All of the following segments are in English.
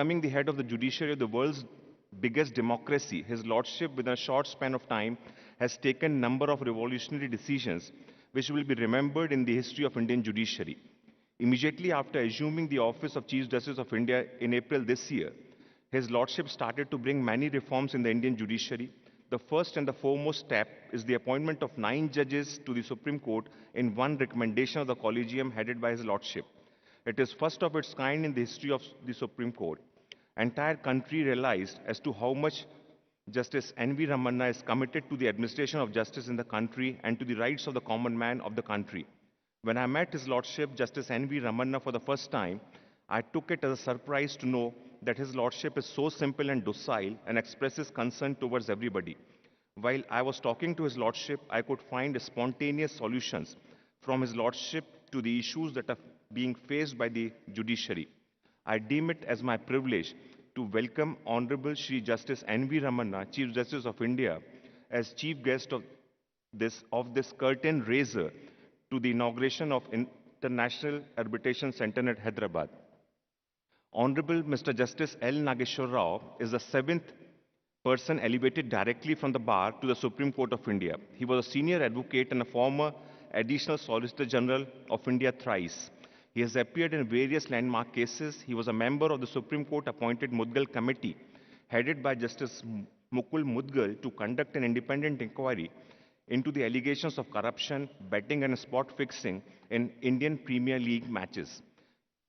Becoming the head of the judiciary of the world's biggest democracy, His Lordship, within a short span of time, has taken a number of revolutionary decisions which will be remembered in the history of Indian judiciary. Immediately after assuming the office of Chief Justice of India in April this year, His Lordship started to bring many reforms in the Indian judiciary. The first and the foremost step is the appointment of 9 judges to the Supreme Court in one recommendation of the Collegium headed by His Lordship. It is first of its kind in the history of the Supreme Court. Entire country realized as to how much Justice N.V. Ramanna is committed to the administration of justice in the country and to the rights of the common man of the country. When I met His Lordship, Justice N.V. Ramanna, for the first time, I took it as a surprise to know that His Lordship is so simple and docile and expresses concern towards everybody. While I was talking to His Lordship, I could find spontaneous solutions from His Lordship to the issues that are being faced by the judiciary. I deem it as my privilege to welcome Honorable Shri Justice N.V. Ramanna, Chief Justice of India, as chief guest of this curtain raiser to the inauguration of International Arbitration Center at Hyderabad. Honorable Mr. Justice L. Nageshwar Rao is the seventh person elevated directly from the bar to the Supreme Court of India. He was a senior advocate and a former Additional Solicitor General of India thrice. He has appeared in various landmark cases. He was a member of the Supreme Court appointed Mudgal Committee, headed by Justice Mukul Mudgal, to conduct an independent inquiry into the allegations of corruption, betting, and spot fixing in Indian Premier League matches.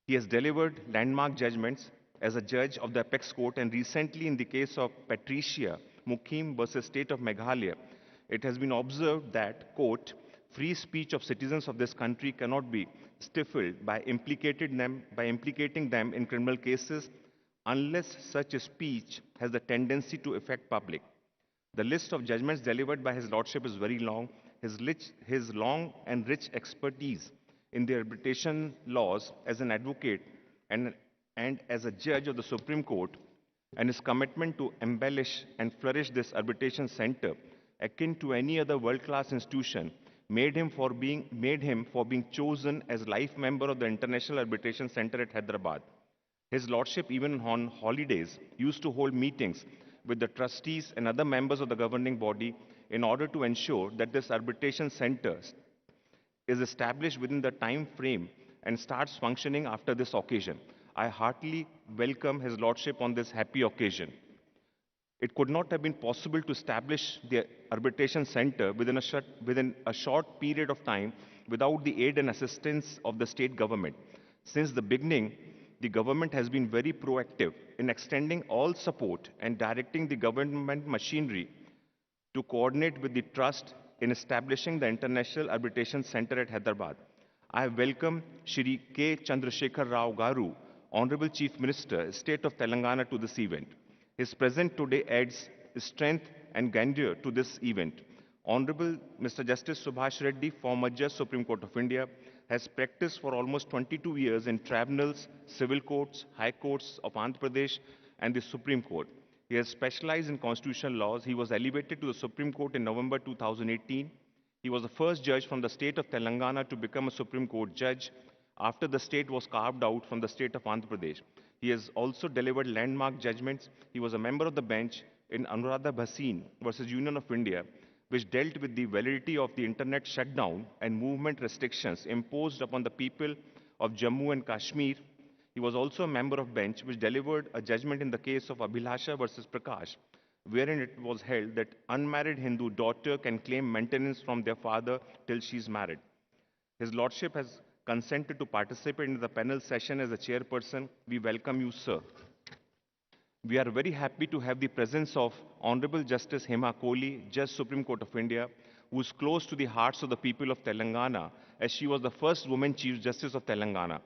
He has delivered landmark judgments as a judge of the Apex Court, and recently in the case of Patricia Mukim versus State of Meghalaya, it has been observed that, quote, free speech of citizens of this country cannot be stifled by implicating them in criminal cases unless such a speech has the tendency to affect public. The list of judgments delivered by His Lordship is very long. His long and rich expertise in the arbitration laws as an advocate and as a judge of the Supreme Court, and his commitment to embellish and flourish this arbitration center akin to any other world-class institution made him for being chosen as life member of the International Arbitration Center at Hyderabad. His Lordship, even on holidays, used to hold meetings with the trustees and other members of the governing body in order to ensure that this arbitration center is established within the time frame and starts functioning after this occasion. I heartily welcome His Lordship on this happy occasion. It could not have been possible to establish the arbitration center within a short period of time without the aid and assistance of the state government. Since the beginning, the government has been very proactive in extending all support and directing the government machinery to coordinate with the trust in establishing the International Arbitration Center at Hyderabad. I welcome Shri K. Chandrasekhar Rao Garu, Honorable Chief Minister, State of Telangana, to this event. His presence today adds strength and grandeur to this event. Honorable Mr. Justice Subhash Reddy, former Judge, Supreme Court of India, has practiced for almost 22 years in tribunals, civil courts, high courts of Andhra Pradesh, and the Supreme Court. He has specialized in constitutional laws. He was elevated to the Supreme Court in November 2018. He was the first judge from the state of Telangana to become a Supreme Court judge after the state was carved out from the state of Andhra Pradesh. He has also delivered landmark judgments. He was a member of the bench in Anuradha Bhasin versus Union of India, which dealt with the validity of the internet shutdown and movement restrictions imposed upon the people of Jammu and Kashmir. He was also a member of bench which delivered a judgment in the case of Abhilasha versus Prakash, wherein it was held that unmarried Hindu daughter can claim maintenance from their father till she is married. His Lordship has consented to participate in the panel session as a chairperson. We welcome you, sir. We are very happy to have the presence of Honorable Justice Hema Kohli, Judge, Supreme Court of India, who is close to the hearts of the people of Telangana, as she was the first woman Chief Justice of Telangana.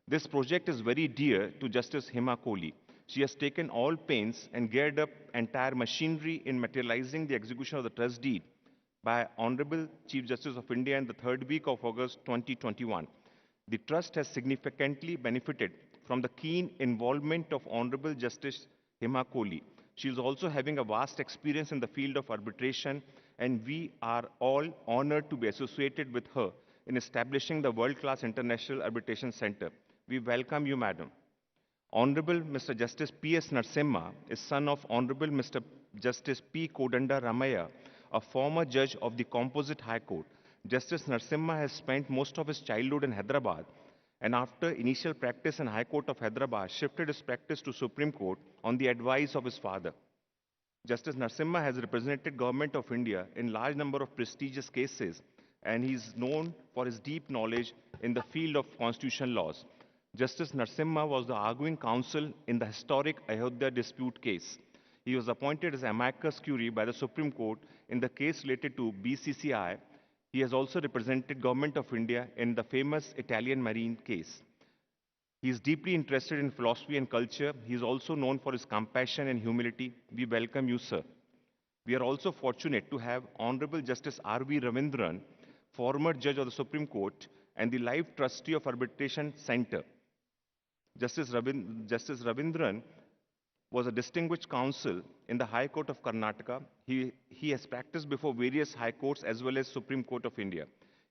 This project is very dear to Justice Hema Kohli. She has taken all pains and geared up entire machinery in materializing the execution of the trust deed by Honorable Chief Justice of India in the third week of August 2021. The trust has significantly benefited from the keen involvement of Honorable Justice Hema Kohli. She is also having a vast experience in the field of arbitration, and we are all honored to be associated with her in establishing the world-class International Arbitration Center. We welcome you, Madam. Honorable Mr. Justice P.S. Narasimha is son of Honorable Mr. Justice P. Kodanda Ramaya, a former judge of the Composite High Court. Justice Narasimha has spent most of his childhood in Hyderabad and after initial practice in High Court of Hyderabad, shifted his practice to Supreme Court on the advice of his father. Justice Narasimha has represented Government of India in large number of prestigious cases and he is known for his deep knowledge in the field of constitutional laws. Justice Narasimha was the arguing counsel in the historic Ayodhya dispute case. He was appointed as amicus curiae by the Supreme Court in the case related to BCCI. He has also represented Government of India in the famous Italian Marine case. He is deeply interested in philosophy and culture. He is also known for his compassion and humility. We welcome you, sir. We are also fortunate to have Honorable Justice R.V. Ravindran, former judge of the Supreme Court and the life trustee of Arbitration Center. Justice Ravindran was a distinguished counsel in the High Court of Karnataka. He has practiced before various high courts as well as Supreme Court of India.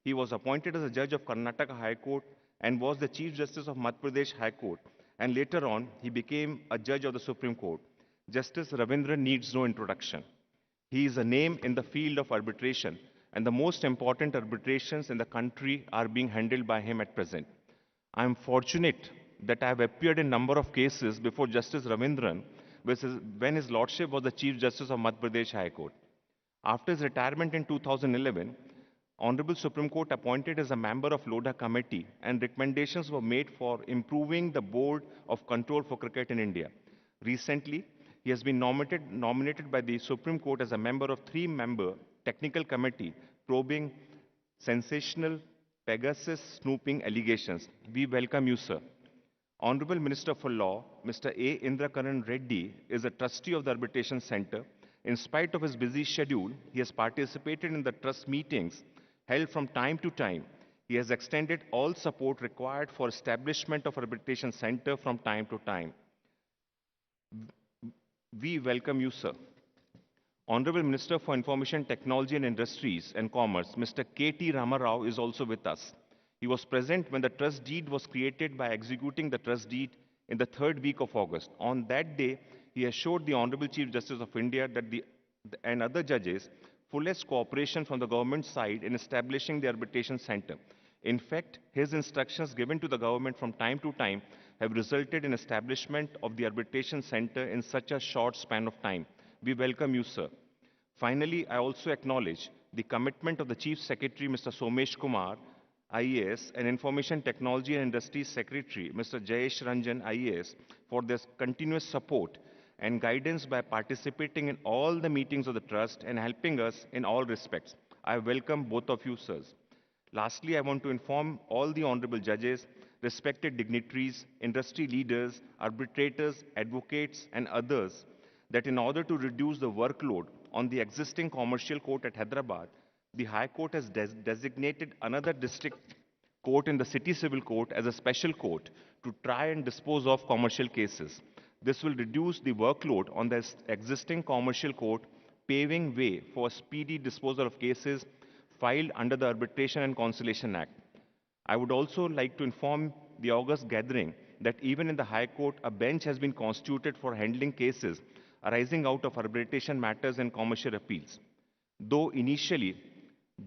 He was appointed as a judge of Karnataka High Court and was the Chief Justice of Madhya Pradesh High Court. And later on, he became a judge of the Supreme Court. Justice Ravindran needs no introduction. He is a name in the field of arbitration, and the most important arbitrations in the country are being handled by him at present. I am fortunate that I have appeared in a number of cases before Justice Ravindran when his Lordship was the Chief Justice of Madhya Pradesh High Court. After his retirement in 2011, Honorable Supreme Court appointed as a member of Lodha Committee and recommendations were made for improving the Board of Control for Cricket in India. Recently, he has been nominated by the Supreme Court as a member of three-member technical committee probing sensational Pegasus snooping allegations. We welcome you, sir. Honorable Minister for Law, Mr. A. Indrakaran Reddy, is a trustee of the Arbitration Center. In spite of his busy schedule, he has participated in the trust meetings held from time to time. He has extended all support required for establishment of Arbitration Center from time to time. We welcome you, sir. Honorable Minister for Information Technology and Industries and Commerce, Mr. K.T. Ramarao is also with us. He was present when the trust deed was created by executing the trust deed in the third week of August. On that day, he assured the Honorable Chief Justice of India that and other judges fullest cooperation from the government side in establishing the arbitration center. In fact, his instructions given to the government from time to time have resulted in establishment of the arbitration center in such a short span of time. We welcome you, sir. Finally, I also acknowledge the commitment of the Chief Secretary, Mr. Somesh Kumar, IAS, and Information Technology and Industries Secretary, Mr. Jayesh Ranjan, IAS, for their continuous support and guidance by participating in all the meetings of the Trust and helping us in all respects. I welcome both of you, sirs. Lastly, I want to inform all the honorable judges, respected dignitaries, industry leaders, arbitrators, advocates, and others that in order to reduce the workload on the existing commercial court at Hyderabad, the High Court has designated another district court in the City Civil Court as a special court to try and dispose of commercial cases. This will reduce the workload on the existing commercial court, paving way for a speedy disposal of cases filed under the Arbitration and Conciliation Act. I would also like to inform the August gathering that even in the High Court, a bench has been constituted for handling cases arising out of arbitration matters and commercial appeals. Though initially,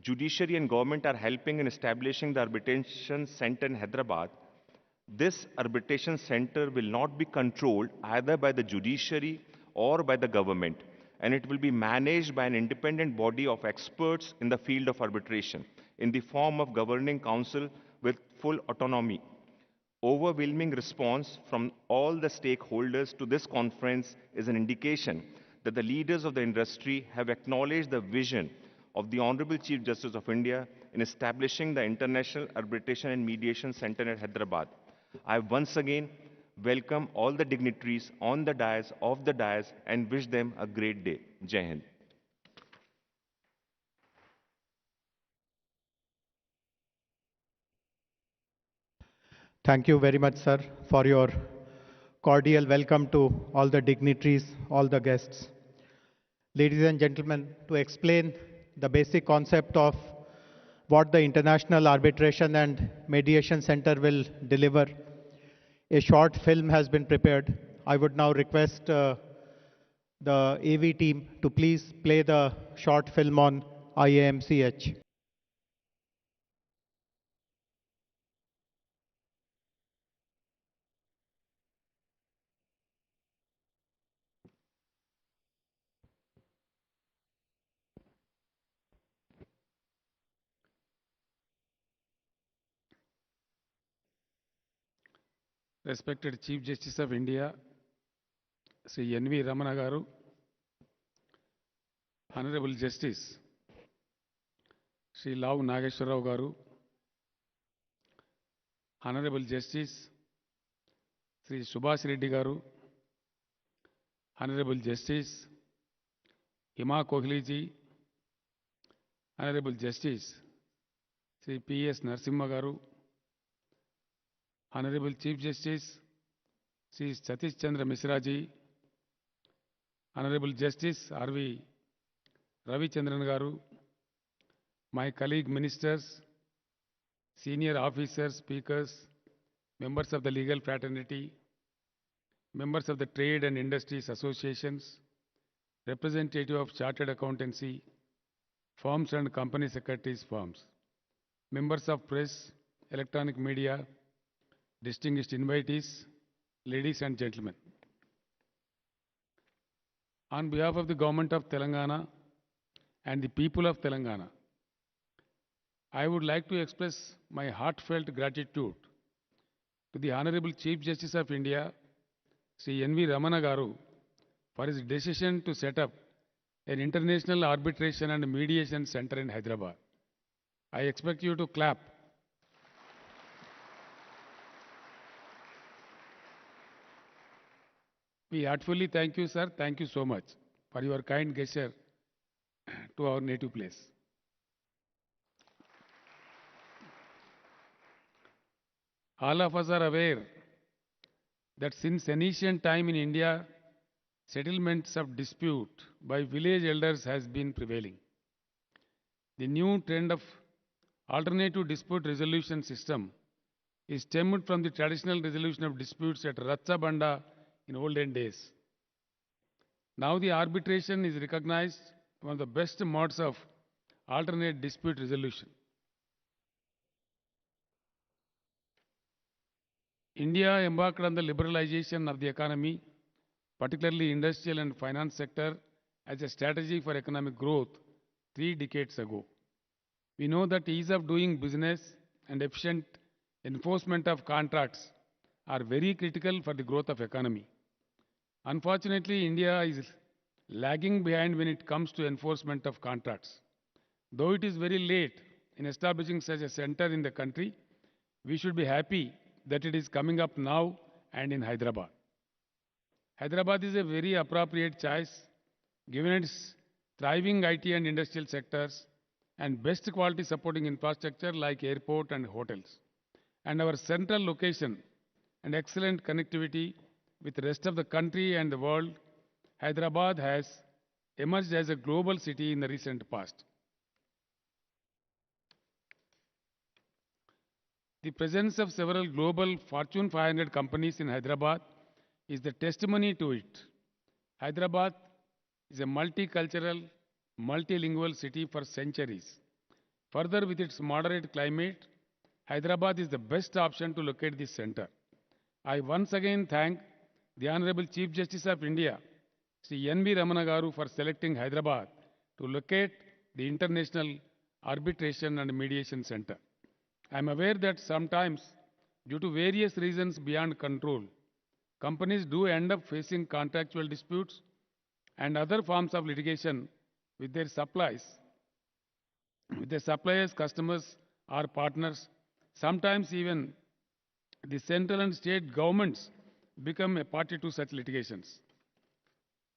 judiciary and government are helping in establishing the arbitration center in Hyderabad, this arbitration center will not be controlled either by the judiciary or by the government, and it will be managed by an independent body of experts in the field of arbitration in the form of governing council with full autonomy. Overwhelming response from all the stakeholders to this conference is an indication that the leaders of the industry have acknowledged the vision of the Honorable Chief Justice of India in establishing the International Arbitration and Mediation Center at Hyderabad. I once again welcome all the dignitaries on the dais, off the dais, and wish them a great day. Jai Hind. Thank you very much, sir, for your cordial welcome to all the dignitaries, all the guests. Ladies and gentlemen, to explain the basic concept of what the International Arbitration and Mediation Center will deliver, A short film has been prepared. I would now request the AV team to please play the short film on IAMCH. Respected Chief Justice of India, Sri N.V. Ramana Garu, Honorable Justice Sri Lav Nageshwara Rao Garu, Honorable Justice Sri Subhash Reddy Garu, Honorable Justice Hima Kohli ji, Honorable Justice Sri P.S. Narasimha Garu, Honorable Chief Justice Sri Satish Chandra Misra ji, Honorable Justice R.V. Ravichandran Garu, my colleague ministers, senior officers, speakers, members of the legal fraternity, members of the trade and industries associations, representative of chartered accountancy, firms and company secretaries firms, members of press, electronic media, distinguished invitees, ladies and gentlemen. On behalf of the government of Telangana and the people of Telangana, I would like to express my heartfelt gratitude to the Honorable Chief Justice of India, Sri N.V. Ramana Garu, for his decision to set up an international arbitration and mediation center in Hyderabad. I expect you to clap. We heartfully thank you, sir. Thank you so much for your kind gesture to our native place. All of us are aware that since ancient time in India, settlements of dispute by village elders has been prevailing. The new trend of alternative dispute resolution system is stemmed from the traditional resolution of disputes at Ratcha Banda in olden days. Now the arbitration is recognized one of the best modes of alternate dispute resolution. India embarked on the liberalization of the economy, particularly industrial and finance sector, as a strategy for economic growth 3 decades ago. We know that ease of doing business and efficient enforcement of contracts are very critical for the growth of economy. Unfortunately, India is lagging behind when it comes to enforcement of contracts. Though it is very late in establishing such a center in the country, we should be happy that it is coming up now and in Hyderabad. Hyderabad is a very appropriate choice given its thriving IT and industrial sectors and best quality supporting infrastructure like airport and hotels. And our central location and excellent connectivity with the rest of the country and the world, Hyderabad has emerged as a global city in the recent past. The presence of several global Fortune 500 companies in Hyderabad is the testimony to it. Hyderabad is a multicultural, multilingual city for centuries. Further, with its moderate climate, Hyderabad is the best option to locate this center. I once again thank the Honorable Chief Justice of India, Sri N.V. Ramana Garu, for selecting Hyderabad to locate the International Arbitration and Mediation Center. I am aware that sometimes, due to various reasons beyond control, companies do end up facing contractual disputes and other forms of litigation with their suppliers, customers, or partners. Sometimes even the central and state governments become a party to such litigations.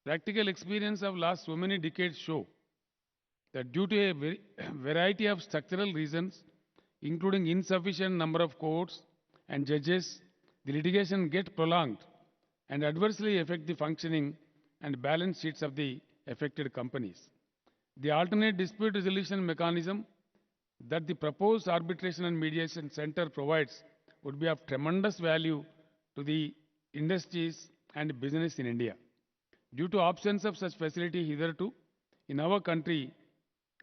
Practical experience of last so many decades show that due to a variety of structural reasons, including insufficient number of courts and judges, the litigation gets prolonged and adversely affect the functioning and balance sheets of the affected companies. The alternate dispute resolution mechanism that the proposed arbitration and mediation center provides would be of tremendous value to the industries and business in India. Due to absence of such facility hitherto in our country,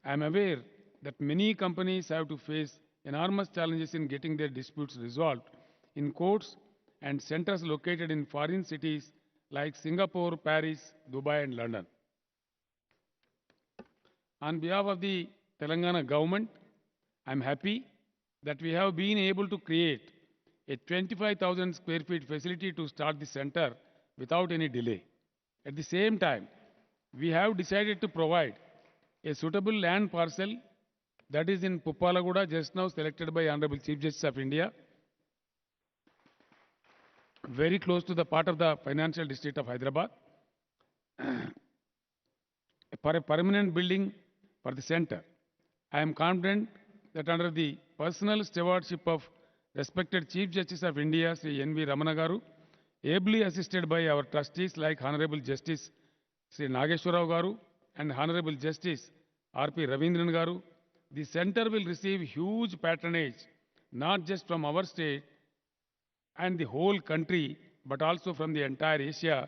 I am aware that many companies have to face enormous challenges in getting their disputes resolved in courts and centers located in foreign cities like Singapore, Paris, Dubai, and London. On behalf of the Telangana government, I am happy that we have been able to create a 25,000 square feet facility to start the center without any delay. At the same time, we have decided to provide a suitable land parcel that is in Puppalaguda, just now selected by Honorable Chief Justice of India, very close to the part of the financial district of Hyderabad, for a permanent building for the center. I am confident that under the personal stewardship of respected Chief Justice of India, Sri N.V. Ramana Garu, ably assisted by our trustees like Honorable Justice Sri Nageshwara Rao Garu and Honorable Justice R.P. Ravindran Garu, the center will receive huge patronage, not just from our state and the whole country, but also from the entire Asia,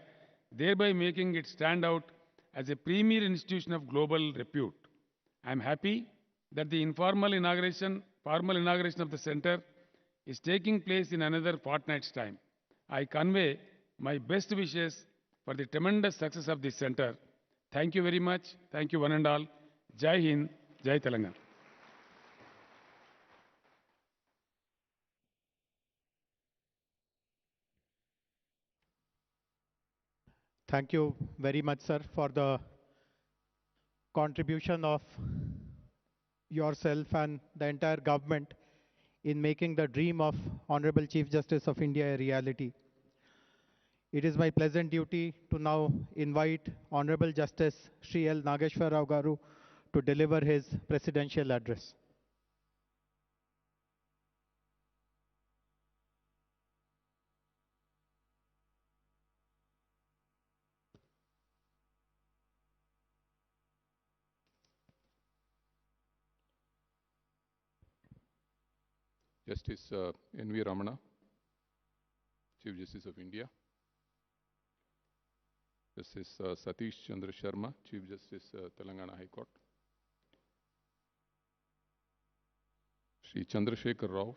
thereby making it stand out as a premier institution of global repute. I am happy that the formal inauguration of the center is taking place in another fortnight's time. I convey my best wishes for the tremendous success of this center. Thank you very much. Thank you one and all. Jai Hind, Jai Telangana. Thank you very much, sir, for the contribution of yourself and the entire government in making the dream of Honorable Chief Justice of India a reality. It is my pleasant duty to now invite Honorable Justice Sri L. Nageshwara Rao Garu to deliver his presidential address. Justice N.V. Ramana, Chief Justice of India. Justice Satish Chandra Sharma, Chief Justice Telangana High Court. Shri Chandrasekhar Rao,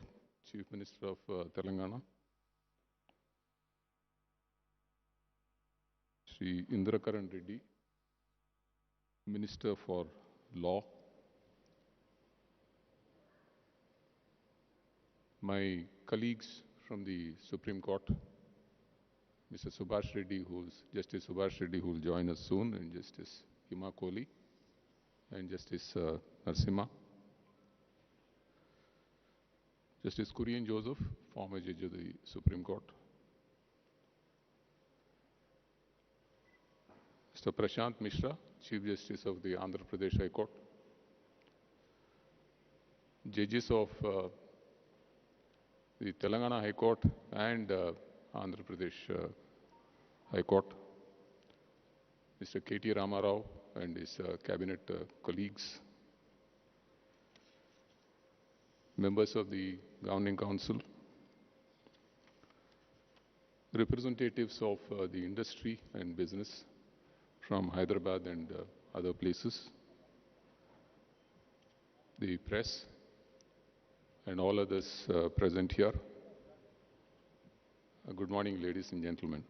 Chief Minister of Telangana. Shri Indrakaran Reddy, Minister for Law. My colleagues from the Supreme Court, Mr. Subhash Reddy, Justice Subhash Reddy, who will join us soon, and Justice Hima Kohli, and Justice Narasimha. Justice Kurian Joseph, former judge of the Supreme Court. Mr. Prashant Mishra, Chief Justice of the Andhra Pradesh High Court. Judges of the Telangana High Court and Andhra Pradesh High Court, Mr. K.T. Ramarao and his cabinet colleagues, members of the Governing Council, representatives of the industry and business from Hyderabad and other places, the press, and all others present here. Good morning, ladies and gentlemen.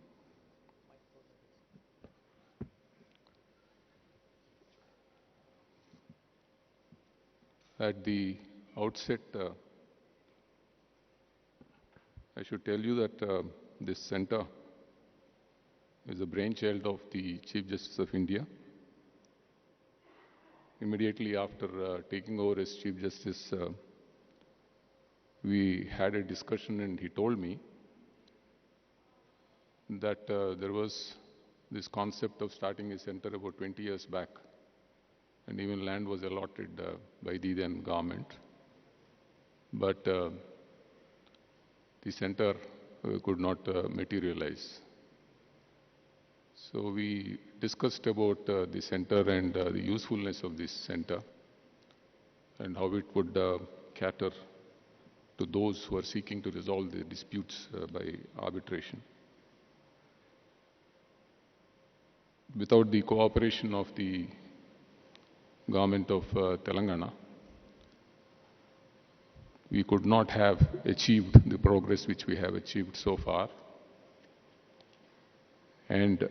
At the outset, I should tell you that this center is a brainchild of the Chief Justice of India. Immediately after taking over as Chief Justice, we had a discussion and he told me that there was this concept of starting a center about 20 years back, and even land was allotted by the then government. But the center could not materialize. So we discussed about the center and the usefulness of this center and how it would cater to those who are seeking to resolve their disputes by arbitration. Without the cooperation of the government of Telangana, we could not have achieved the progress which we have achieved so far. And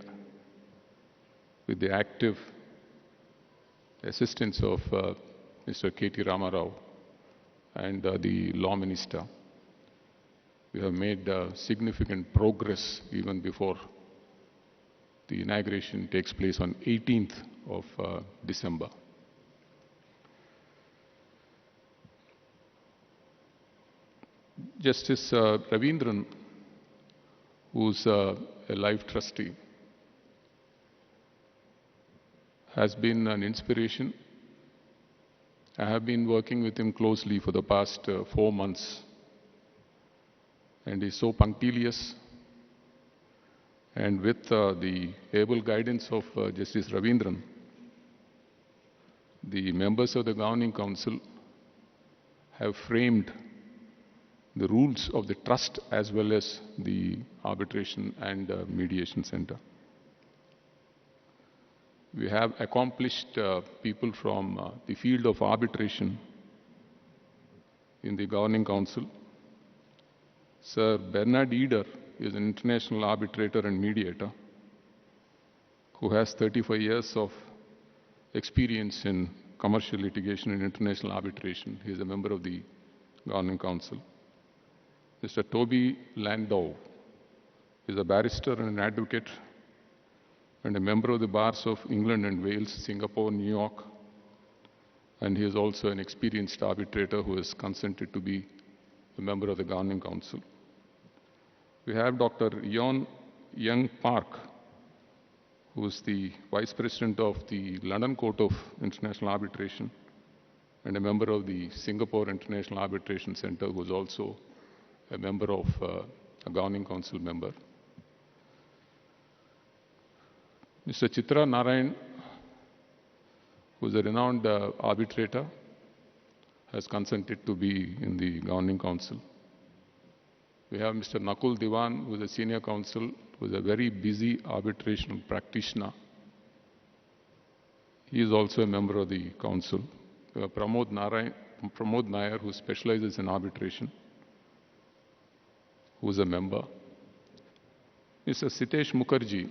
with the active assistance of Mr. K.T. Ramarao and the Law Minister, we have made significant progress even before the inauguration takes place on 18th of December. Justice Ravindran, who's a life trustee, has been an inspiration. I have been working with him closely for the past 4 months, and he's so punctilious. And with the able guidance of Justice Ravindran, the members of the Governing Council have framed the rules of the trust as well as the arbitration and mediation center. We have accomplished people from the field of arbitration in the Governing Council. Sir Bernard Eder is an international arbitrator and mediator who has 35 years of experience in commercial litigation and international arbitration. He is a member of the Governing Council. Mr. Toby Landau is a barrister and an advocate and a member of the bars of England and Wales, Singapore, New York, and he is also an experienced arbitrator who has consented to be a member of the Governing Council. We have Dr. Yon Young Park, who is the Vice President of the London Court of International Arbitration and a member of the Singapore International Arbitration Center, who is also a member of a Governing Council member. Mr. Chitra Narayan, who is a renowned arbitrator, has consented to be in the Governing Council. We have Mr. Nakul Diwan, who is a senior counsel, who is a very busy arbitration practitioner. He is also a member of the council. We have Pramod Nair, who specializes in arbitration, who is a member. Mr. Sitesh Mukherjee,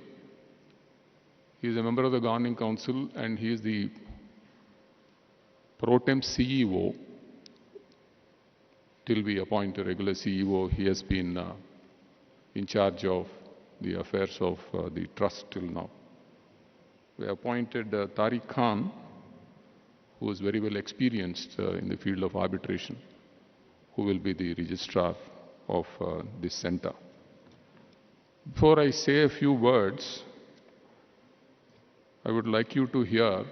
he is a member of the Governing Council and he is the pro tem CEO. Till we appoint a regular CEO, he has been in charge of the affairs of the trust till now. We appointed Tariq Khan, who is very well experienced in the field of arbitration, who will be the registrar of this center. Before I say a few words, I would like you to hear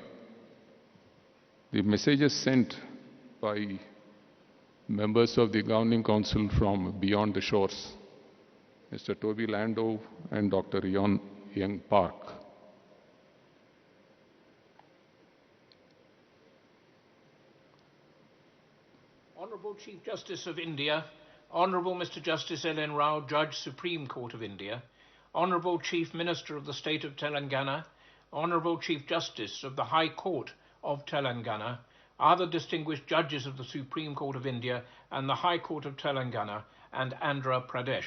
the messages sent by members of the Governing Council from beyond the shores, Mr. Toby Landau and Dr. Yon Young Park. Honourable Chief Justice of India, Honourable Mr. Justice L.N. Rao, Judge, Supreme Court of India, Honourable Chief Minister of the State of Telangana, Honourable Chief Justice of the High Court of Telangana, other distinguished judges of the Supreme Court of India and the High Court of Telangana and Andhra Pradesh,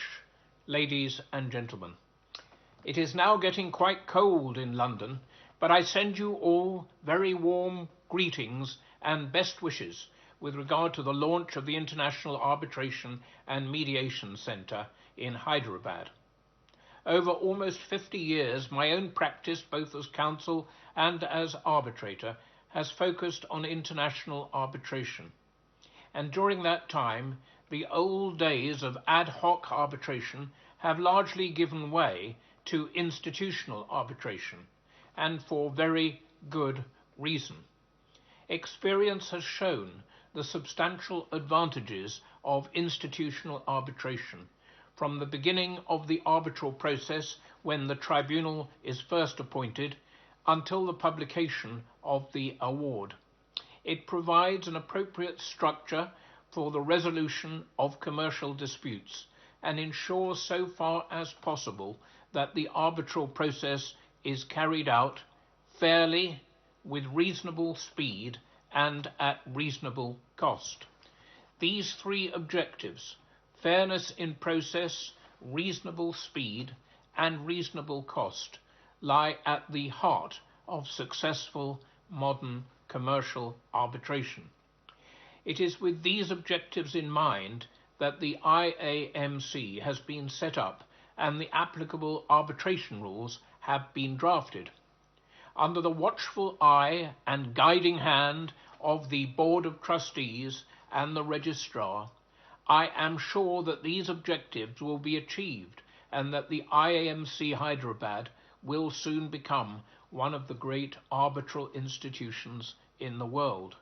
ladies and gentlemen. It is now getting quite cold in London, but I send you all very warm greetings and best wishes with regard to the launch of the International Arbitration and Mediation Centre in Hyderabad. Over almost 50 years, my own practice, both as counsel and as arbitrator, has focused on international arbitration. And during that time, the old days of ad hoc arbitration have largely given way to institutional arbitration, and for very good reason. Experience has shown the substantial advantages of institutional arbitration, from the beginning of the arbitral process when the tribunal is first appointed until the publication of the award. It provides an appropriate structure for the resolution of commercial disputes and ensures so far as possible that the arbitral process is carried out fairly, with reasonable speed and at reasonable cost. These three objectives, fairness in process, reasonable speed and reasonable cost, lie at the heart of successful modern commercial arbitration. It is with these objectives in mind that the IAMC has been set up and the applicable arbitration rules have been drafted. Under the watchful eye and guiding hand of the Board of Trustees and the Registrar, I am sure that these objectives will be achieved and that the IAMC Hyderabad will soon become one of the great arbitral institutions in the world.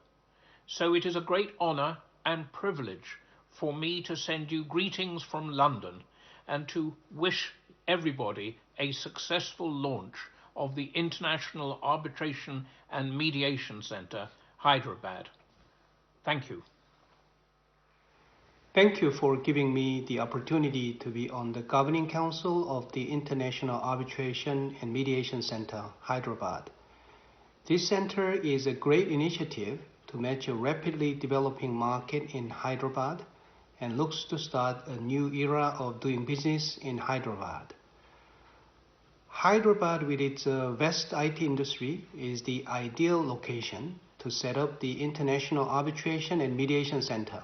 So it is a great honour and privilege for me to send you greetings from London and to wish everybody a successful launch of the International Arbitration and Mediation Centre, Hyderabad. Thank you. Thank you for giving me the opportunity to be on the Governing Council of the International Arbitration and Mediation Center, Hyderabad. This center is a great initiative to match a rapidly developing market in Hyderabad and looks to start a new era of doing business in Hyderabad. Hyderabad, with its vast IT industry, is the ideal location to set up the International Arbitration and Mediation Center.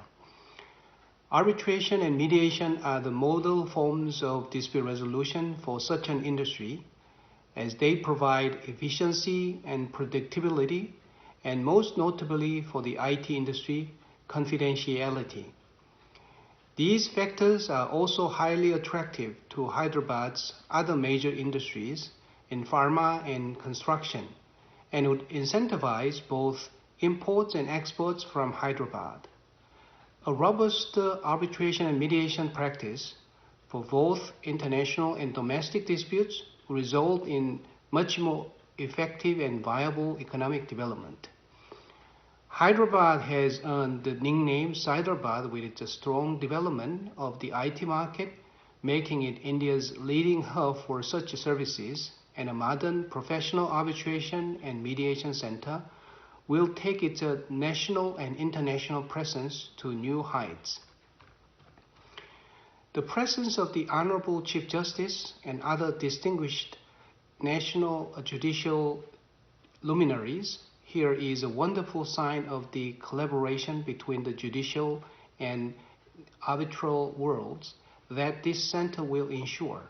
Arbitration and mediation are the model forms of dispute resolution for such an industry, as they provide efficiency and predictability, and most notably for the IT industry, confidentiality. These factors are also highly attractive to Hyderabad's other major industries in pharma and construction, and would incentivize both imports and exports from Hyderabad. A robust arbitration and mediation practice for both international and domestic disputes will result in much more effective and viable economic development. Hyderabad has earned the nickname Cyderabad with its strong development of the IT market, making it India's leading hub for such services, and a modern professional arbitration and mediation center will take its national and international presence to new heights. The presence of the Honorable Chief Justice and other distinguished national judicial luminaries here is a wonderful sign of the collaboration between the judicial and arbitral worlds that this center will ensure.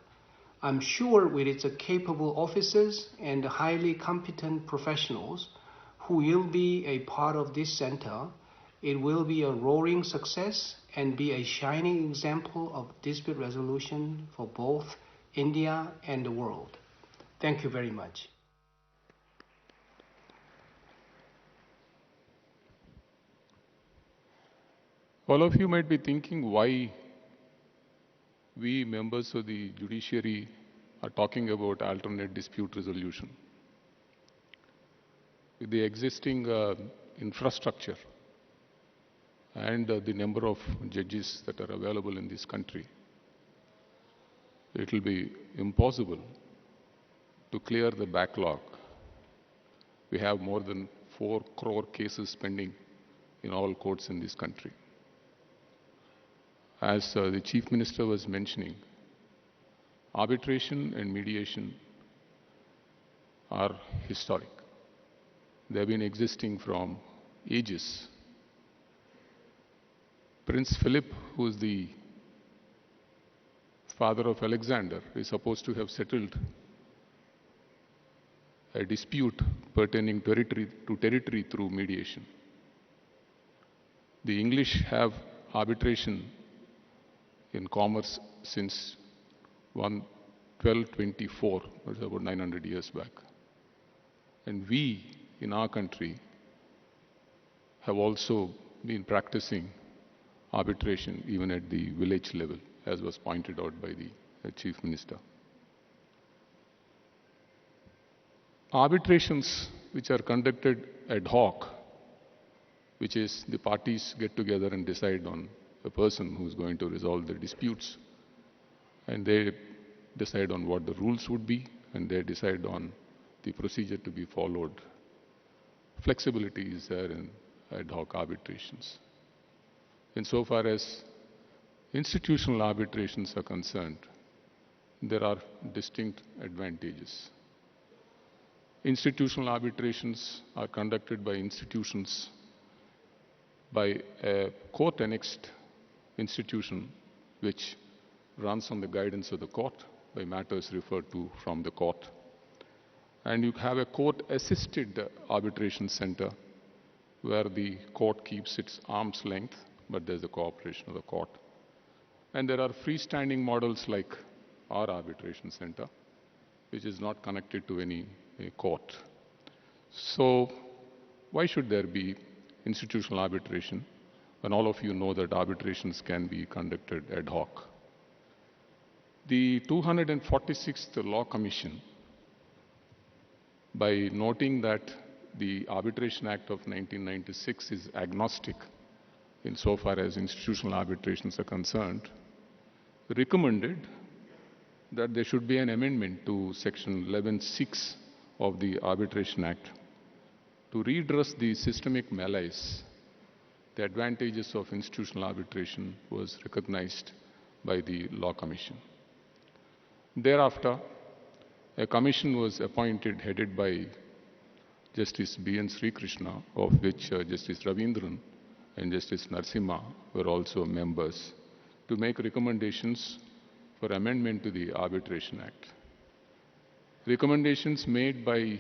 I'm sure with its capable officers and highly competent professionals who will be a part of this center, it will be a roaring success and be a shining example of dispute resolution for both India and the world. Thank you very much. All of you might be thinking why we members of the judiciary are talking about alternate dispute resolution. With the existing infrastructure and the number of judges that are available in this country, it will be impossible to clear the backlog. We have more than 4 crore cases pending in all courts in this country. As the Chief Minister was mentioning, arbitration and mediation are historic. They have been existing from ages. Prince Philip, who is the father of Alexander, is supposed to have settled a dispute pertaining to territory through mediation. The English have arbitration in commerce since 1224, that's about 900 years back. And we, in our country, have also been practicing arbitration even at the village level, as was pointed out by the Chief Minister. Arbitrations which are conducted ad hoc which is the parties get together and decide on a person who's going to resolve the disputes. And they decide on what the rules would be, and they decide on the procedure to be followed. Flexibility is there in ad hoc arbitrations. Insofar as institutional arbitrations are concerned, there are distinct advantages. Institutional arbitrations are conducted by institutions, by a court-annexed institution which runs on the guidance of the court by matters referred to from the court. And you have a court-assisted arbitration center where the court keeps its arm's length, but there's the cooperation of the court. And there are freestanding models like our arbitration center, which is not connected to any court. So why should there be institutional arbitration when all of you know that arbitrations can be conducted ad hoc? The 246th Law Commission, by noting that the Arbitration Act of 1996 is agnostic insofar as institutional arbitrations are concerned, recommended that there should be an amendment to Section 11(6) of the Arbitration Act to redress the systemic malaise. The advantages of institutional arbitration was recognized by the Law Commission. Thereafter, a commission was appointed headed by Justice B.N. Srikrishna, of which Justice Ravindran and Justice Narasimha were also members, to make recommendations for amendment to the Arbitration Act. Recommendations made by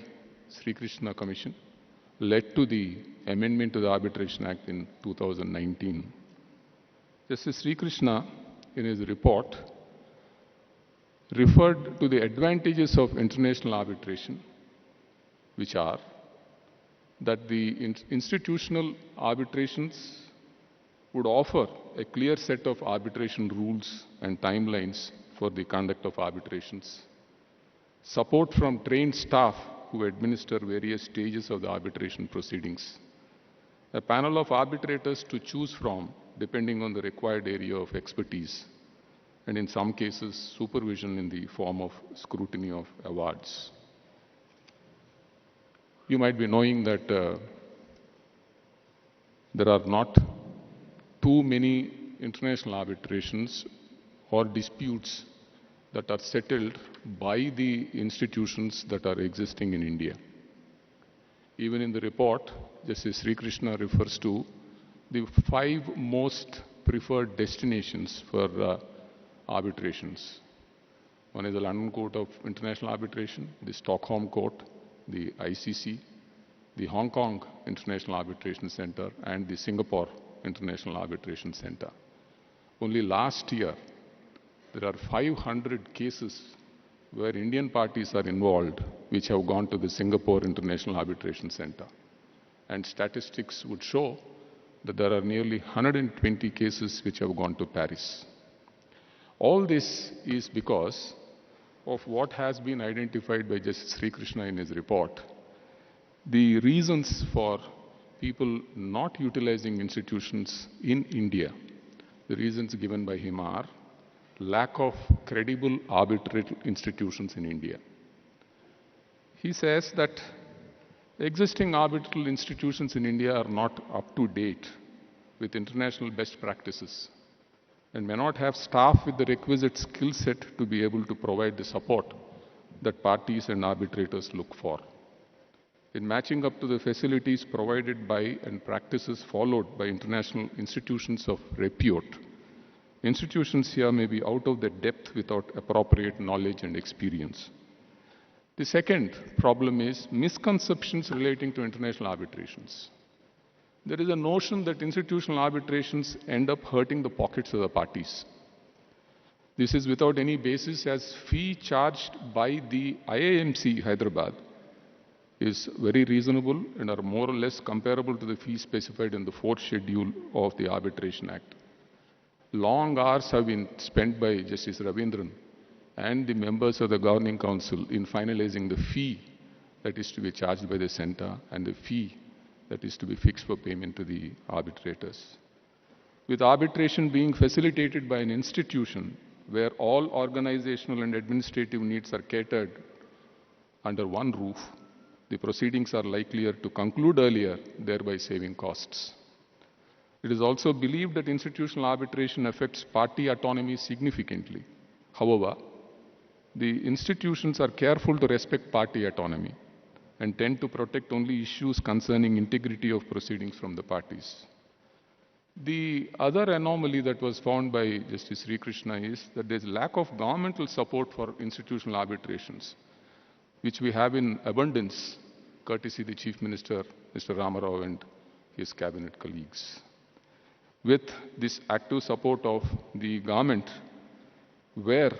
Srikrishna Commission led to the amendment to the Arbitration Act in 2019. Justice Srikrishna, in his report, referred to the advantages of international arbitration, which are that the institutional arbitrations would offer a clear set of arbitration rules and timelines for the conduct of arbitrations, support from trained staff who administer various stages of the arbitration proceedings, a panel of arbitrators to choose from depending on the required area of expertise, and in some cases, supervision in the form of scrutiny of awards. You might be knowing that there are not too many international arbitrations or disputes that are settled by the institutions that are existing in India. Even in the report, Justice Srikrishna refers to the 5 most preferred destinations for arbitrations. One is the London Court of International Arbitration, the Stockholm Court, the ICC, the Hong Kong International Arbitration Center, and the Singapore International Arbitration Center. Only last year, there are 500 cases where Indian parties are involved which have gone to the Singapore International Arbitration Center. And statistics would show that there are nearly 120 cases which have gone to Paris. All this is because of what has been identified by Justice Srikrishna in his report. The reasons for people not utilizing institutions in India, the reasons given by him are lack of credible arbitral institutions in India. He says that existing arbitral institutions in India are not up to date with international best practices and may not have staff with the requisite skill set to be able to provide the support that parties and arbitrators look for. In matching up to the facilities provided by and practices followed by international institutions of repute, institutions here may be out of their depth without appropriate knowledge and experience. The second problem is misconceptions relating to international arbitrations. There is a notion that institutional arbitrations end up hurting the pockets of the parties. This is without any basis, as fee charged by the IIMC Hyderabad is very reasonable and are more or less comparable to the fees specified in the 4th schedule of the Arbitration Act. Long hours have been spent by Justice Ravindran and the members of the Governing Council in finalizing the fee that is to be charged by the center and the fee that is to be fixed for payment to the arbitrators. With arbitration being facilitated by an institution where all organizational and administrative needs are catered under one roof, the proceedings are likelier to conclude earlier, thereby saving costs. It is also believed that institutional arbitration affects party autonomy significantly. However, the institutions are careful to respect party autonomy and tend to protect only issues concerning integrity of proceedings from the parties. The other anomaly that was found by Justice Sri Krishna is that there is lack of governmental support for institutional arbitrations, which we have in abundance, courtesy the Chief Minister, Mr. Ramarao, and his cabinet colleagues. With this active support of the government, where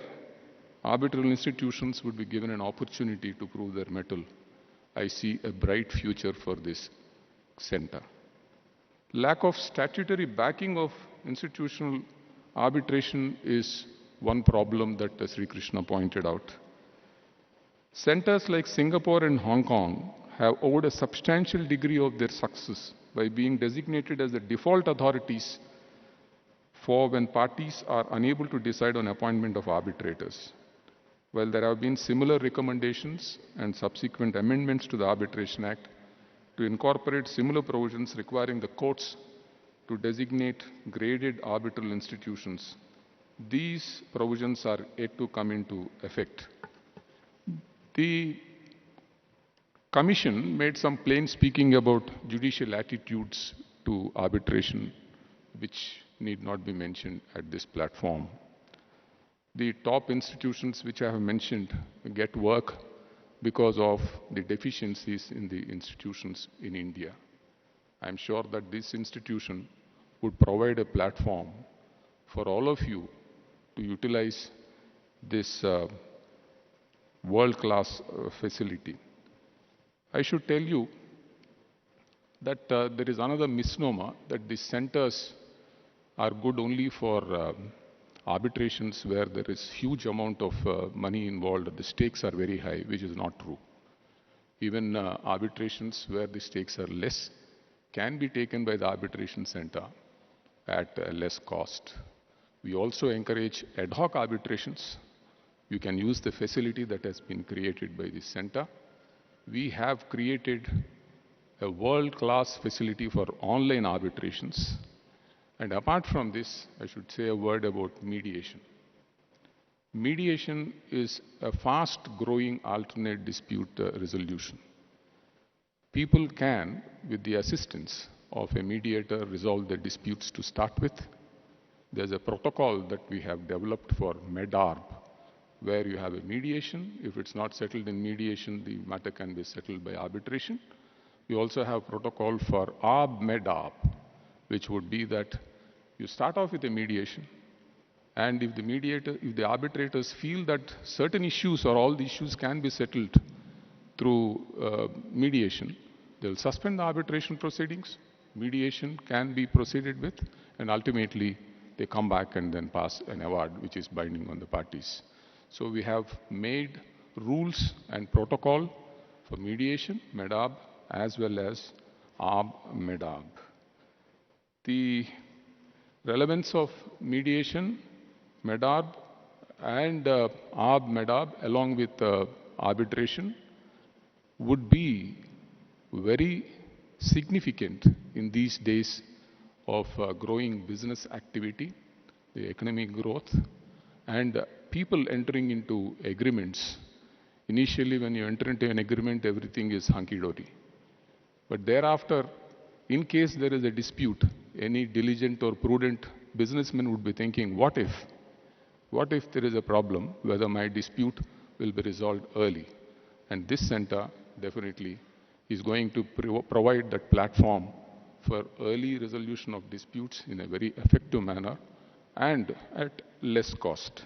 arbitral institutions would be given an opportunity to prove their mettle, I see a bright future for this center. Lack of statutory backing of institutional arbitration is one problem that Sri Krishna pointed out. Centers like Singapore and Hong Kong have owed a substantial degree of their success by being designated as the default authorities for when parties are unable to decide on appointment of arbitrators. While there have been similar recommendations and subsequent amendments to the Arbitration Act to incorporate similar provisions requiring the courts to designate graded arbitral institutions, these provisions are yet to come into effect. The Commission made some plain speaking about judicial attitudes to arbitration, which need not be mentioned at this platform. The top institutions which I have mentioned get work because of the deficiencies in the institutions in India. I'm sure that this institution would provide a platform for all of you to utilize this world-class facility. I should tell you that there is another misnomer that these centers are good only for arbitrations where there is huge amount of money involved, the stakes are very high, which is not true. Even arbitrations where the stakes are less can be taken by the arbitration center at less cost. We also encourage ad hoc arbitrations. You can use the facility that has been created by this center. We have created a world-class facility for online arbitrations. And apart from this, I should say a word about mediation. Mediation is a fast-growing alternate dispute resolution. People can, with the assistance of a mediator, resolve their disputes to start with. There's a protocol that we have developed for MEDARB, where you have a mediation. If it's not settled in mediation, the matter can be settled by arbitration. We also have protocol for ARB-MEDARB, which would be that you start off with a mediation, and if the arbitrators feel that certain issues or all the issues can be settled through mediation, they'll suspend the arbitration proceedings, mediation can be proceeded with, and ultimately they come back and then pass an award which is binding on the parties. So we have made rules and protocol for mediation, MEDARB, as well as ARB-MEDARB. The relevance of mediation, MEDARB, and ARB-MEDARB along with arbitration would be very significant in these days of growing business activity, the economic growth, and people entering into agreements. Initially, when you enter into an agreement, everything is hunky-dory. But thereafter, in case there is a dispute, any diligent or prudent businessman would be thinking, what if? What if there is a problem, whether my dispute will be resolved early? And this center definitely is going to provide that platform for early resolution of disputes in a very effective manner and at less cost.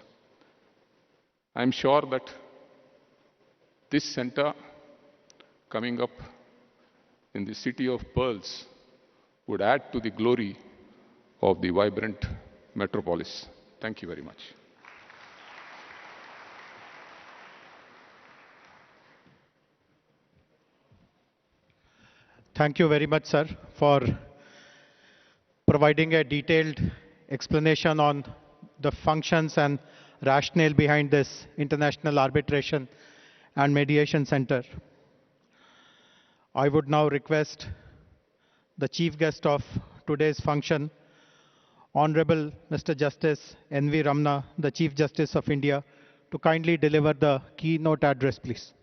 I'm sure that this center coming up in the city of pearls would add to the glory of the vibrant metropolis. Thank you very much. Thank you very much, sir, for providing a detailed explanation on the functions and rationale behind this International Arbitration and Mediation Center. I would now request the chief guest of today's function, Honorable Mr. Justice N.V. Ramna, the Chief Justice of India, to kindly deliver the keynote address, please.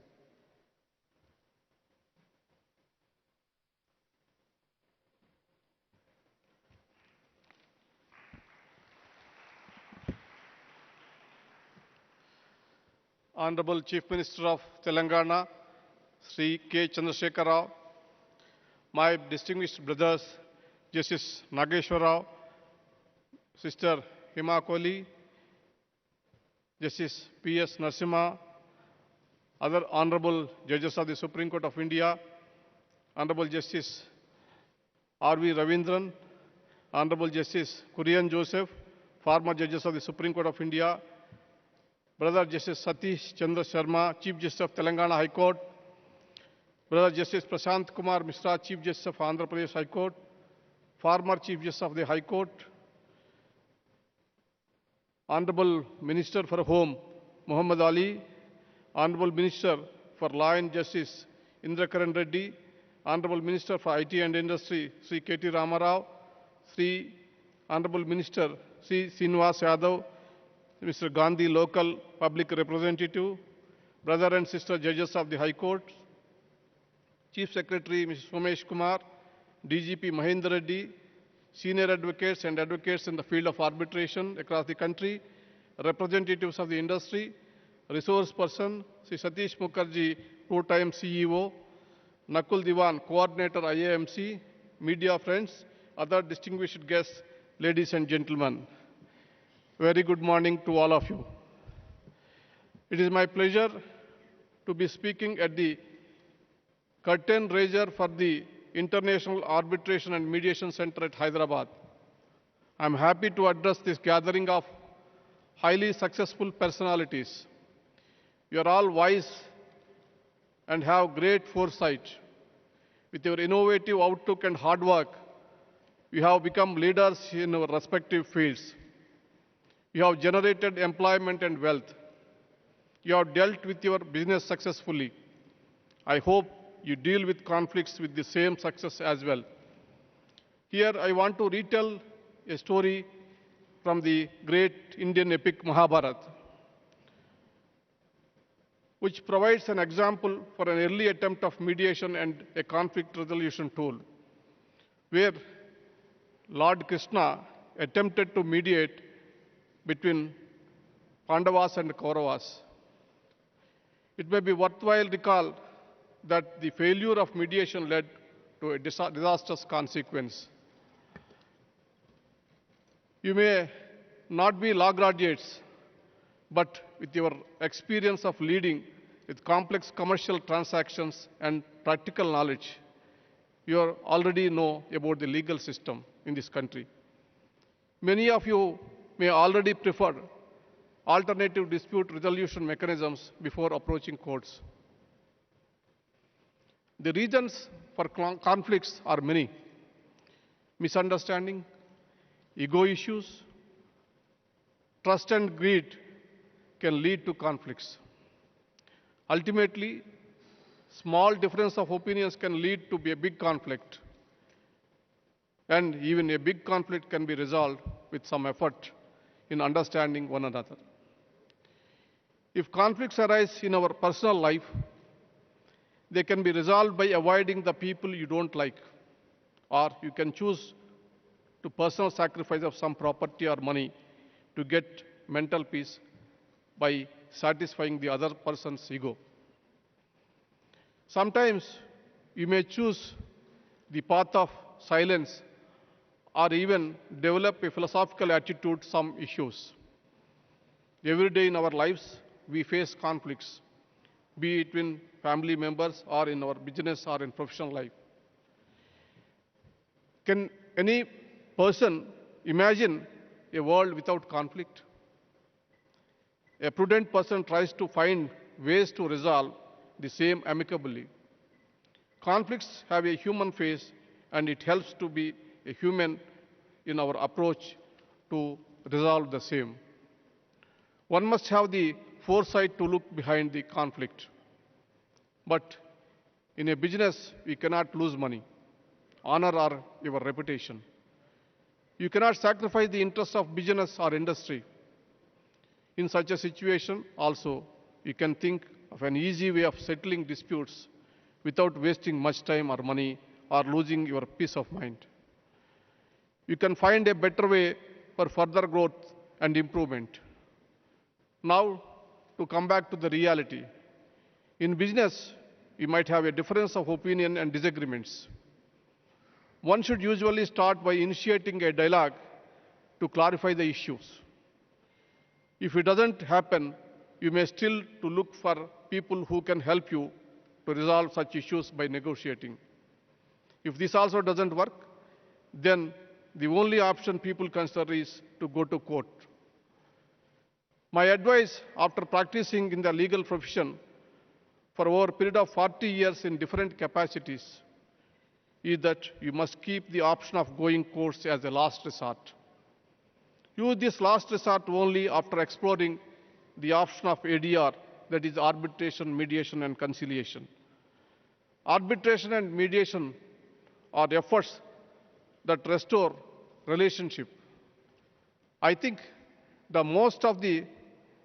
Honorable Chief Minister of Telangana, Sri K. Chandrasekhar Rao, my distinguished brothers, Justice Nageshwar Rao, Sister Hima Kohli, Justice P.S. Narasimha, other Honorable Judges of the Supreme Court of India, Honorable Justice R.V. Ravindran, Honorable Justice Kurian Joseph, former Judges of the Supreme Court of India, Brother Justice Satish Chandra Sharma, Chief Justice of Telangana High Court, Brother Justice Prashant Kumar Mishra, Chief Justice of Andhra Pradesh High Court, former Chief Justice of the High Court, Honorable Minister for Home Muhammad Ali, Honorable Minister for Law and Justice Indra Karan Reddy, Honorable Minister for IT and Industry Sri K.T. Ramarao, Sri Honorable Minister Sri Srinivas Yadav, Mr. Gandhi, local public representative, brother and sister judges of the High Court, Chief Secretary Mr. Somesh Kumar, DGP Mahendra Reddy, senior advocates and advocates in the field of arbitration across the country, representatives of the industry, resource person, Sri Satish Mukherjee, two-time CEO, Nakul Diwan, coordinator IAMC, media friends, other distinguished guests, ladies and gentlemen. Very good morning to all of you. It is my pleasure to be speaking at the curtain raiser for the International Arbitration and Mediation Center at Hyderabad. I am happy to address this gathering of highly successful personalities. You are all wise and have great foresight. With your innovative outlook and hard work, you have become leaders in your respective fields. You have generated employment and wealth. You have dealt with your business successfully. I hope you deal with conflicts with the same success as well. Here I want to retell a story from the great Indian epic Mahabharata, which provides an example for an early attempt of mediation and a conflict resolution tool, where Lord Krishna attempted to mediate between Pandavas and Kauravas. It may be worthwhile recall that the failure of mediation led to a disastrous consequence. You may not be law graduates, but with your experience of leading with complex commercial transactions and practical knowledge, you already know about the legal system in this country. Many of you may already prefer alternative dispute resolution mechanisms before approaching courts. The reasons for conflicts are many: misunderstanding, ego issues, trust and greed can lead to conflicts. Ultimately, small difference of opinions can lead to a big conflict, and even a big conflict can be resolved with some effort in understanding one another. If conflicts arise in our personal life, they can be resolved by avoiding the people you don't like, or you can choose to personal sacrifice of some property or money to get mental peace by satisfying the other person's ego. Sometimes you may choose the path of silence or even develop a philosophical attitude to some issues. Every day in our lives, we face conflicts, be it between family members or in our business or in professional life. Can any person imagine a world without conflict? A prudent person tries to find ways to resolve the same amicably. Conflicts have a human face, and it helps to be a human in our approach to resolve the same. One must have the foresight to look behind the conflict. But in a business, we cannot lose money, honor, or your reputation. You cannot sacrifice the interests of business or industry. In such a situation, also, you can think of an easy way of settling disputes without wasting much time or money or losing your peace of mind. You can find a better way for further growth and improvement. Now, to come back to the reality. In business, we might have a difference of opinion and disagreements. One should usually start by initiating a dialogue to clarify the issues. If it doesn't happen, you may still to look for people who can help you to resolve such issues by negotiating. If this also doesn't work, then the only option people consider is to go to court. My advice after practicing in the legal profession for over a period of 40 years in different capacities is that you must keep the option of going courts as a last resort. Use this last resort only after exploring the option of ADR, that is arbitration, mediation, and conciliation. Arbitration and mediation are efforts that restore relationship. I think the most of the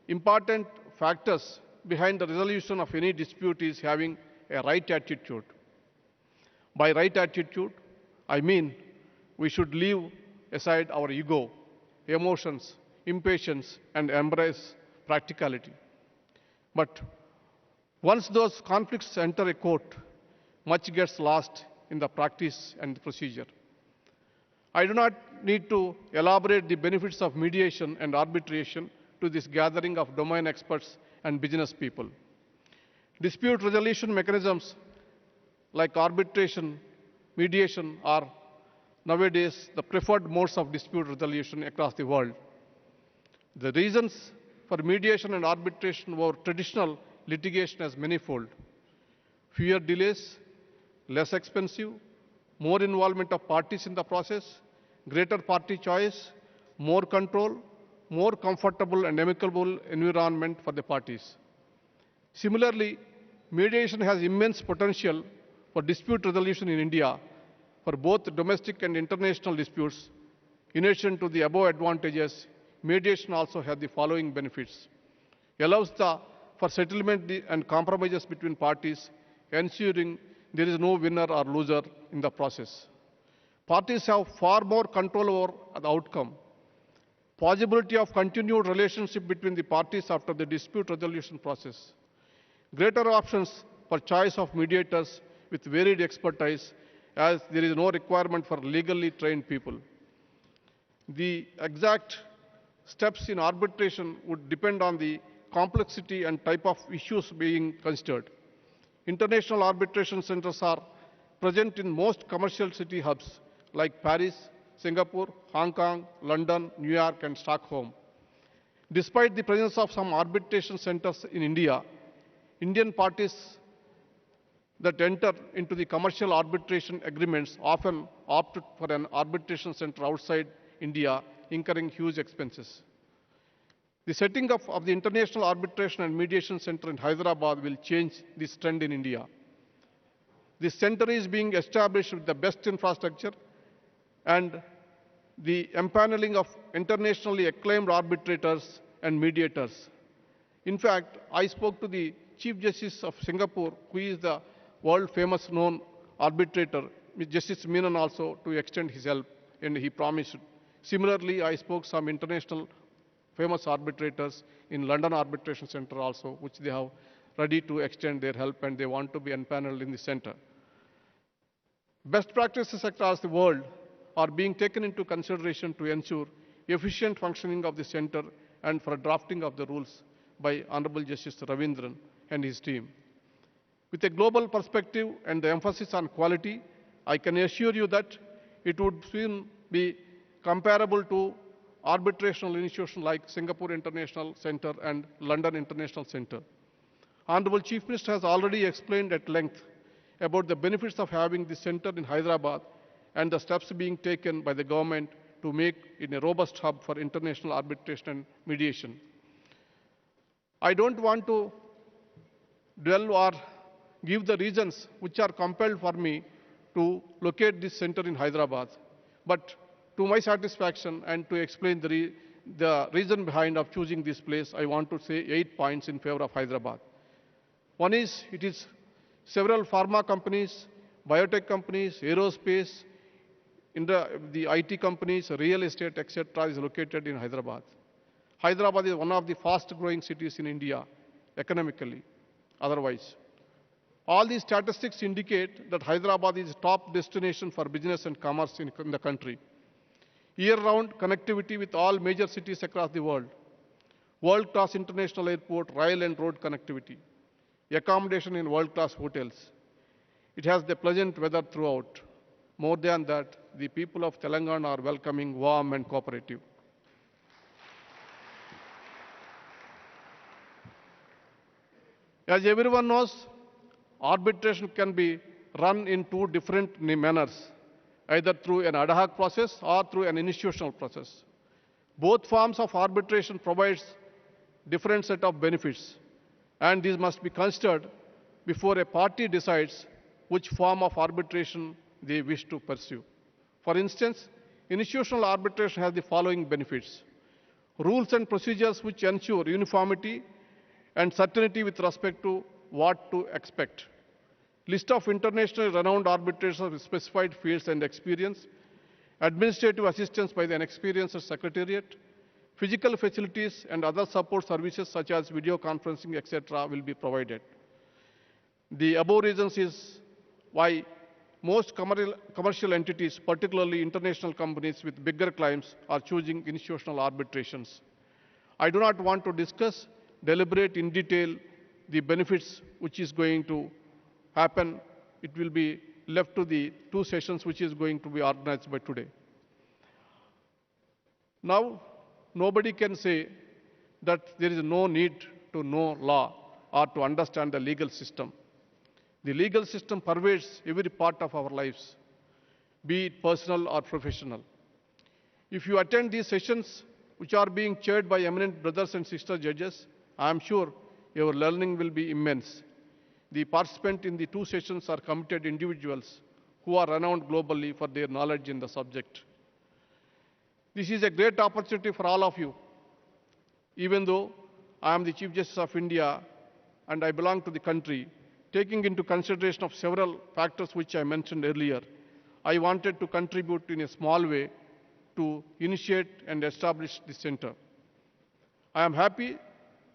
important factors behind the resolution of any dispute is having a right attitude. By right attitude, I mean we should leave aside our ego, emotions, impatience, and embrace practicality. But once those conflicts enter a court, much gets lost in the practice and the procedure. I do not need to elaborate the benefits of mediation and arbitration to this gathering of domain experts and business people. Dispute resolution mechanisms like arbitration, mediation are nowadays the preferred modes of dispute resolution across the world. The reasons for mediation and arbitration over traditional litigation is manifold. Fewer delays, less expensive, more involvement of parties in the process, greater party choice, more control, more comfortable and amicable environment for the parties. Similarly, mediation has immense potential for dispute resolution in India for both domestic and international disputes. In addition to the above advantages, mediation also has the following benefits. Allows for settlement and compromises between parties, ensuring there is no winner or loser in the process. Parties have far more control over the outcome. Possibility of continued relationship between the parties after the dispute resolution process. Greater options for choice of mediators with varied expertise, as there is no requirement for legally trained people. The exact steps in arbitration would depend on the complexity and type of issues being considered. International arbitration centers are present in most commercial city hubs like Paris, Singapore, Hong Kong, London, New York, and Stockholm. Despite the presence of some arbitration centers in India, Indian parties that enter into the commercial arbitration agreements often opt for an arbitration center outside India, incurring huge expenses. The setting up of the International Arbitration and Mediation Center in Hyderabad will change this trend in India. This center is being established with the best infrastructure and the empaneling of internationally acclaimed arbitrators and mediators. In fact, I spoke to the Chief Justice of Singapore, who is the world famous known arbitrator, Justice Menon, also to extend his help, and he promised. Similarly, I spoke to some international famous arbitrators in London Arbitration Center also, which they have ready to extend their help and they want to be empaneled in the center. Best practices across the world are being taken into consideration to ensure efficient functioning of the center and for drafting of the rules by Honorable Justice Ravindran and his team. With a global perspective and the emphasis on quality, I can assure you that it would soon be comparable to arbitrational institutions like Singapore International Center and London International Center. Honorable Chief Minister has already explained at length about the benefits of having this center in Hyderabad and the steps being taken by the government to make it a robust hub for international arbitration and mediation. I don't want to dwell or give the reasons which are compelled for me to locate this center in Hyderabad, but to my satisfaction and to explain the reason behind of choosing this place, I want to say 8 points in favor of Hyderabad. One is, it is several pharma companies, biotech companies, aerospace, in the IT companies, real estate, etc. is located in Hyderabad. Hyderabad is one of the fast-growing cities in India, economically, otherwise. All these statistics indicate that Hyderabad is a top destination for business and commerce in the country. Year-round connectivity with all major cities across the world, world-class international airport, rail and road connectivity, accommodation in world-class hotels. It has the pleasant weather throughout. More than that, the people of Telangana are welcoming, warm and cooperative. As everyone knows, arbitration can be run in two different manners, either through an ad hoc process or through an institutional process. Both forms of arbitration provides different set of benefits, and these must be considered before a party decides which form of arbitration they wish to pursue. For instance, institutional arbitration has the following benefits: rules and procedures which ensure uniformity and certainty with respect to what to expect. List of internationally renowned arbitrators with specified fields and experience, administrative assistance by an experienced secretariat, physical facilities and other support services such as video conferencing, etc. will be provided. The above reasons is why most commercial entities, particularly international companies with bigger clients, are choosing institutional arbitrations. I do not want to deliberate in detail the benefits which is going to happen. It will be left to the two sessions which is going to be organized by today. Now, nobody can say that there is no need to know law or to understand the legal system. The legal system pervades every part of our lives, be it personal or professional. If you attend these sessions, which are being chaired by eminent brothers and sister judges, I am sure your learning will be immense. The participants in the two sessions are committed individuals who are renowned globally for their knowledge in the subject. This is a great opportunity for all of you. Even though I am the Chief Justice of India and I belong to the country, taking into consideration of several factors which I mentioned earlier, I wanted to contribute in a small way to initiate and establish this center. I am happy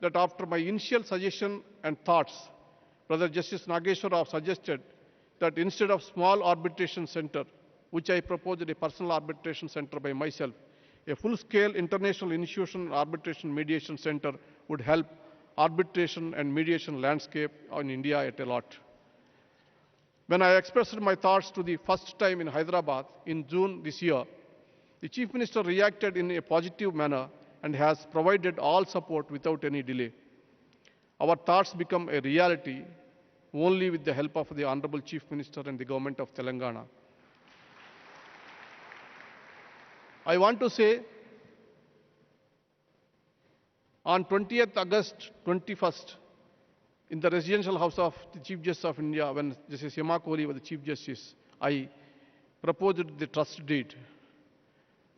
that after my initial suggestion and thoughts, Brother Justice Nageshwar Rao suggested that instead of small arbitration center, which I proposed a personal arbitration center by myself, a full-scale international institutional arbitration mediation center would help arbitration and mediation landscape in India at a lot. When I expressed my thoughts to the first time in Hyderabad in June this year, the Chief Minister reacted in a positive manner and has provided all support without any delay. Our thoughts become a reality only with the help of the Honorable Chief Minister and the Government of Telangana. I want to say, on 20th August 21st, in the residential house of the Chief Justice of India, when Justice Hima Kohli was the Chief Justice, I proposed the trust deed.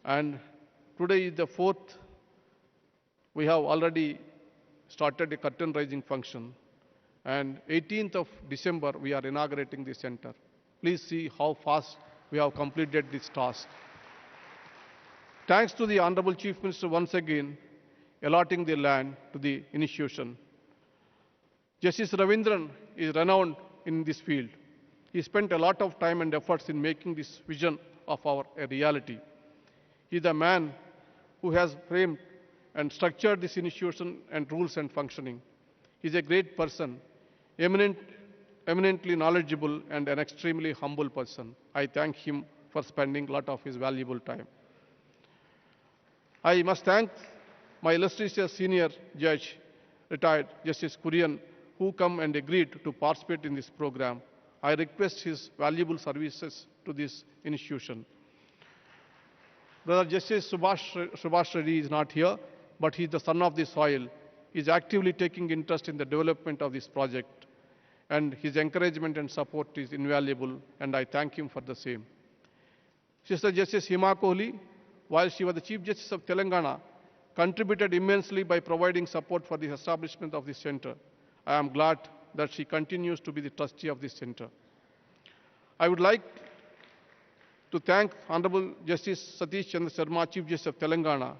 And today is the 4th. We have already started a curtain raising function. And 18th of December, we are inaugurating the center. Please see how fast we have completed this task. Thanks to the Honorable Chief Minister once again allotting the land to the institution. Justice Ravindran is renowned in this field. He spent a lot of time and efforts in making this vision of a reality. He is a man who has framed and structured this institution and rules and functioning. He is a great person, eminently knowledgeable and an extremely humble person. I thank him for spending a lot of his valuable time. I must thank my illustrious senior judge, retired Justice Kurian, who come and agreed to participate in this program. I request his valuable services to this institution. Brother Justice Subhash Reddy is not here, but he is the son of the soil. He is actively taking interest in the development of this project, and his encouragement and support is invaluable, and I thank him for the same. Sister Justice Hima Kohli, while she was the Chief Justice of Telangana, contributed immensely by providing support for the establishment of this center. I am glad that she continues to be the trustee of this center. I would like to thank Honorable Justice Satish Chandra Sharma, Chief Justice of Telangana.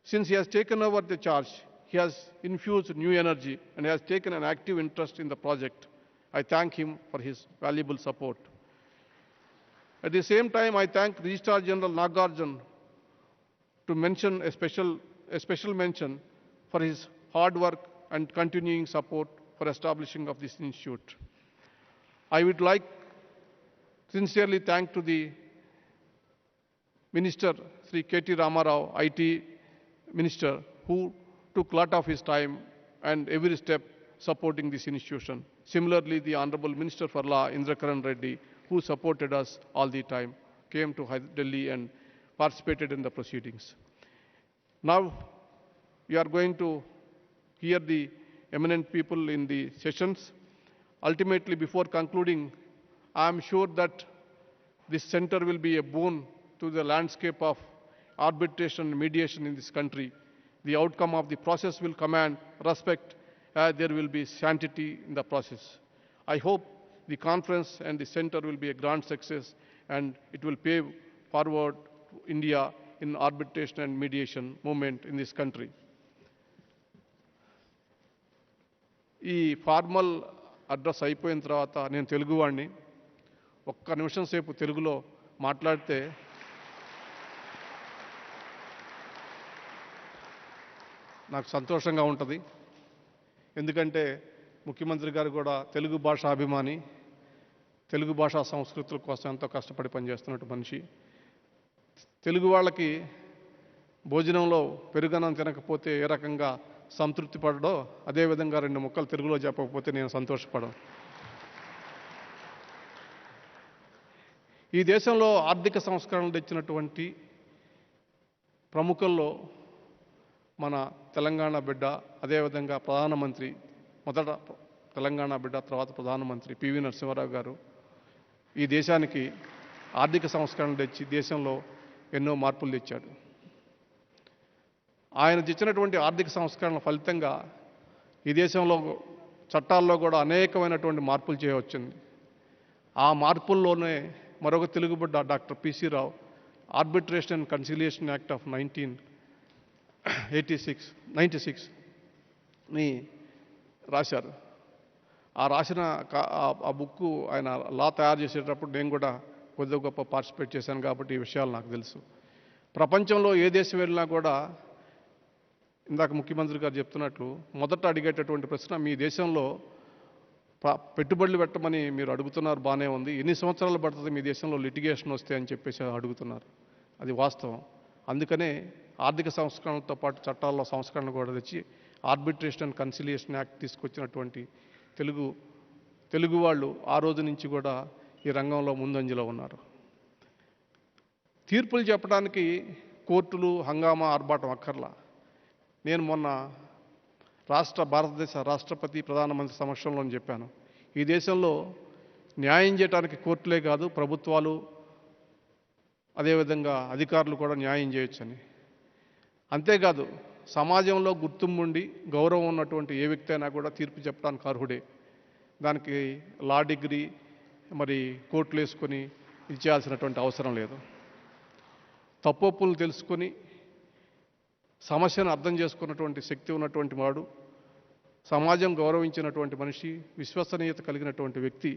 Since he has taken over the charge, he has infused new energy and has taken an active interest in the project. I thank him for his valuable support. At the same time, I thank Registrar General Nagarjun to mention a special mention for his hard work and continuing support for establishing of this institute. I would like sincerely thank to the Minister, Sri K.T. Ramarao, IT Minister, who took a lot of his time and every step supporting this institution. Similarly, the Honorable Minister for Law, Indrakaran Reddy, who supported us all the time, came to Delhi and participated in the proceedings. Now, we are going to hear the eminent people in the sessions. Ultimately, before concluding, I am sure that this center will be a boon to the landscape of arbitration and mediation in this country. The outcome of the process will command respect, there will be sanctity in the process. I hope the conference and the center will be a grand success, and it will pave forward India in arbitration and mediation movement in this country. ఈ formal address అయిపోయిన తర్వాత నేను తెలుగువాడిని ఒక్క నిమిషం సేపు తెలుగులో మాట్లాడితే నాకు సంతోషంగా ఉంటుంది. ఎందుకంటే ముఖ్యమంత్రి గారు కూడా తెలుగు భాషా అభిమాని, తెలుగు భాషా సంస్కృతుల కోసం ఎంతో కష్టపడి పనిచేస్తున్నట్టు మనిషి. తెలుగు వాళ్ళకి భోజనంలో పెరుగన్నం తినకపోతే ఏ రకంగా సంతృప్తి పడడో, అదేవిధంగా రెండు ముక్కలు తెలుగులో చెప్పకపోతే నేను సంతోషపడను. ఈ దేశంలో ఆర్థిక సంస్కరణలు తెచ్చినటువంటి ప్రముఖుల్లో మన తెలంగాణ బిడ్డ, అదేవిధంగా ప్రధానమంత్రి, మొదట తెలంగాణ బిడ్డ తర్వాత ప్రధానమంత్రి పివి నరసింహారావు గారు ఈ దేశానికి ఆర్థిక సంస్కరణలు తెచ్చి దేశంలో ఎన్నో మార్పులు తెచ్చాడు. ఆయన తెచ్చినటువంటి ఆర్థిక సంస్కరణల ఫలితంగా ఈ దేశంలో చట్టాల్లో కూడా అనేకమైనటువంటి మార్పులు చేయవచ్చింది. ఆ మార్పుల్లోనే మరొక తెలుగు బిడ్డ doctor PC Rao arbitration and conciliation act of 1996ని రాశారు. ఆ రాసిన ఆ బుక్కు ఆయన లా తయారు చేసేటప్పుడు నేను కూడా కొద్దిగా గొప్ప పార్టిసిపేట్ చేశాను కాబట్టి ఈ విషయాలు నాకు తెలుసు. ప్రపంచంలో ఏ దేశం వెళ్ళినా కూడా ఇందాక ముఖ్యమంత్రి గారు చెప్తున్నట్లు మొదట అడిగేటటువంటి ప్రశ్న, మీ దేశంలో పెట్టుబడులు పెట్టమని మీరు అడుగుతున్నారు, బాగానే ఉంది, ఎన్ని సంవత్సరాలు పడుతుంది మీ దేశంలో లిటిగేషన్ వస్తే అని చెప్పేసి అడుగుతున్నారు. అది వాస్తవం. అందుకనే ఆర్థిక సంస్కరణలతో పాటు చట్టాల్లో సంస్కరణ కూడా తెచ్చి ఆర్బిట్రేషన్ అండ్ కన్సిలియేషన్ యాక్ట్ తీసుకొచ్చినటువంటి తెలుగు వాళ్ళు ఆ రోజు నుంచి కూడా ఈ రంగంలో ముందంజలో ఉన్నారు. తీర్పులు చెప్పడానికి కోర్టులు హంగామా ఆర్భాటం అక్కర్లా. నేను మొన్న భారతదేశ రాష్ట్రపతి ప్రధానమంత్రి సమక్షంలో చెప్పాను, ఈ దేశంలో న్యాయం చేయడానికి కోర్టులే కాదు, ప్రభుత్వాలు అదేవిధంగా అధికారులు కూడా న్యాయం చేయొచ్చని. అంతేకాదు సమాజంలో గుర్తింపుండి గౌరవం ఉన్నటువంటి ఏ వ్యక్తి అయినా కూడా తీర్పు చెప్పడానికి అర్హుడే. దానికి లా డిగ్రీ మరి కోర్టులు వేసుకొని ఇది చేయాల్సినటువంటి అవసరం లేదు. తప్పొప్పులు తెలుసుకొని సమస్యను అర్థం చేసుకున్నటువంటి శక్తి ఉన్నటువంటి వాడు, సమాజం గౌరవించినటువంటి మనిషి, విశ్వసనీయత కలిగినటువంటి వ్యక్తి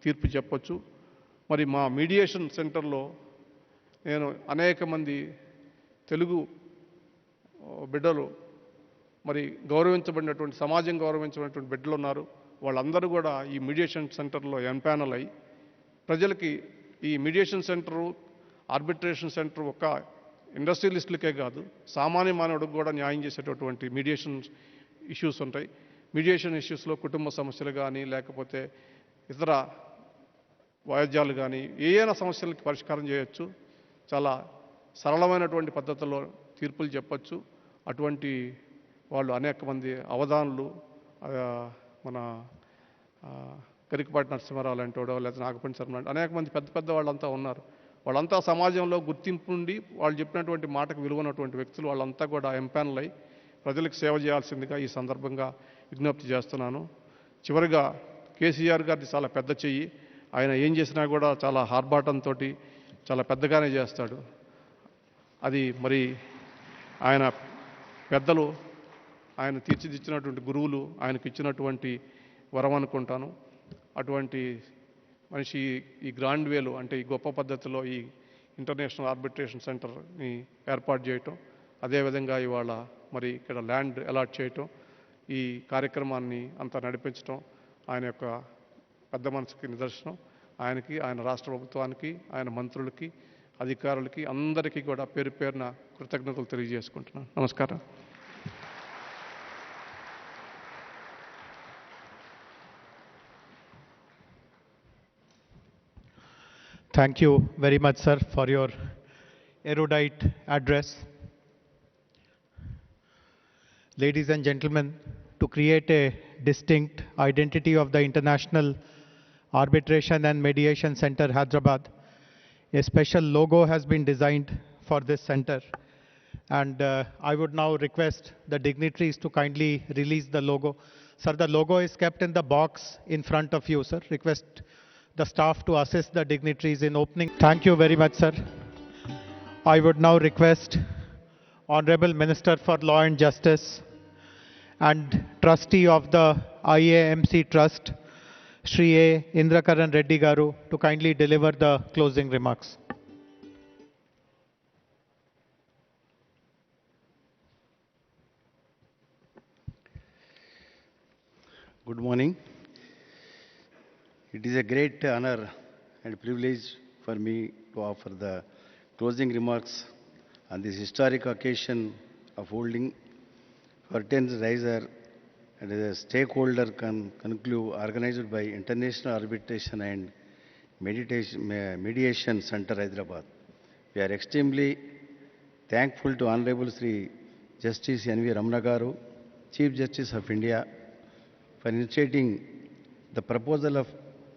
తీర్పు చెప్పొచ్చు. మరి మా మీడియేషన్ సెంటర్లో నేను అనేక మంది తెలుగు బిడ్డలు, మరి గౌరవించబడినటువంటి సమాజం గౌరవించబడినటువంటి బిడ్డలు ఉన్నారు. వాళ్ళందరూ కూడా ఈ మీడియేషన్ సెంటర్లో ఎంపానల్ అయ్యి ప్రజలకి ఈ మీడియేషన్ సెంటరు, ఆర్బిట్రేషన్ సెంటర్ ఒక ఇండస్ట్రియలిస్టులకే కాదు, సామాన్య మానవుడికి కూడా న్యాయం చేసేటటువంటి మీడియేషన్ ఇష్యూస్ ఉంటాయి. మీడియేషన్ ఇష్యూస్లో కుటుంబ సమస్యలు కానీ లేకపోతే ఇతర వాయిద్యాలు కానీ ఏదైనా సమస్యలకి పరిష్కారం చేయొచ్చు. చాలా సరళమైనటువంటి పద్ధతుల్లో తీర్పులు చెప్పొచ్చు. అటువంటి వాళ్ళు అనేక మంది అవధానులు, మన గరికపాటి నరసింహారావు లాంటి వాడో లేదా నాగపండి శర్మ లాంటి అనేక మంది పెద్ద పెద్ద వాళ్ళంతా ఉన్నారు. వాళ్ళంతా సమాజంలో గుర్తింపు ఉండి వాళ్ళు చెప్పినటువంటి మాటకు విలువైనటువంటి వ్యక్తులు. వాళ్ళంతా కూడా ఎంపానల్ అయి ప్రజలకు సేవ చేయాల్సిందిగా ఈ సందర్భంగా విజ్ఞప్తి చేస్తున్నాను. చివరిగా కేసీఆర్ గారిది చాలా పెద్ద చెయ్యి. ఆయన ఏం చేసినా కూడా చాలా ఆర్భాటంతో చాలా పెద్దగానే చేస్తాడు. అది మరి ఆయన పెద్దలు, ఆయన తీర్చిదిచ్చినటువంటి గురువులు ఆయనకు ఇచ్చినటువంటి వరం అనుకుంటాను. అటువంటి మనిషి ఈ గ్రాండ్ వేలో అంటే ఈ గొప్ప పద్ధతిలో ఈ ఇంటర్నేషనల్ ఆర్బిట్రేషన్ సెంటర్ని ఏర్పాటు చేయటం, అదేవిధంగా ఇవాళ మరి ఇక్కడ ల్యాండ్ అలాట్ చేయటం, ఈ కార్యక్రమాన్ని అంతా నడిపించడం ఆయన యొక్క పెద్ద మనసుకి నిదర్శనం. ఆయనకి, ఆయన రాష్ట్ర ప్రభుత్వానికి, ఆయన మంత్రులకి, అధికారులకి అందరికీ కూడా పేరు పేరున కృతజ్ఞతలు తెలియజేసుకుంటున్నాను. నమస్కారం. Thank you very much, sir, for your erudite address. Ladies and gentlemen, to create a distinct identity of the International Arbitration and Mediation Center, Hyderabad, a special logo has been designed for this center. And I would now request the dignitaries to kindly release the logo. Sir, the logo is kept in the box in front of you, sir. Request the staff to assist the dignitaries in opening. Thank you very much, sir. I would now request Honorable Minister for Law and Justice and Trustee of the IAMC Trust, Shri A. Indrakaran Reddy Garu, to kindly deliver the closing remarks. Good morning. It is a great honor and privilege for me to offer the closing remarks on this historic occasion of holding curtains riser and a stakeholder conclave organized by International Arbitration and Mediation Center, Hyderabad. We are extremely thankful to Honorable Sri Justice N.V. Ramana Garu, Chief Justice of India, for initiating the proposal of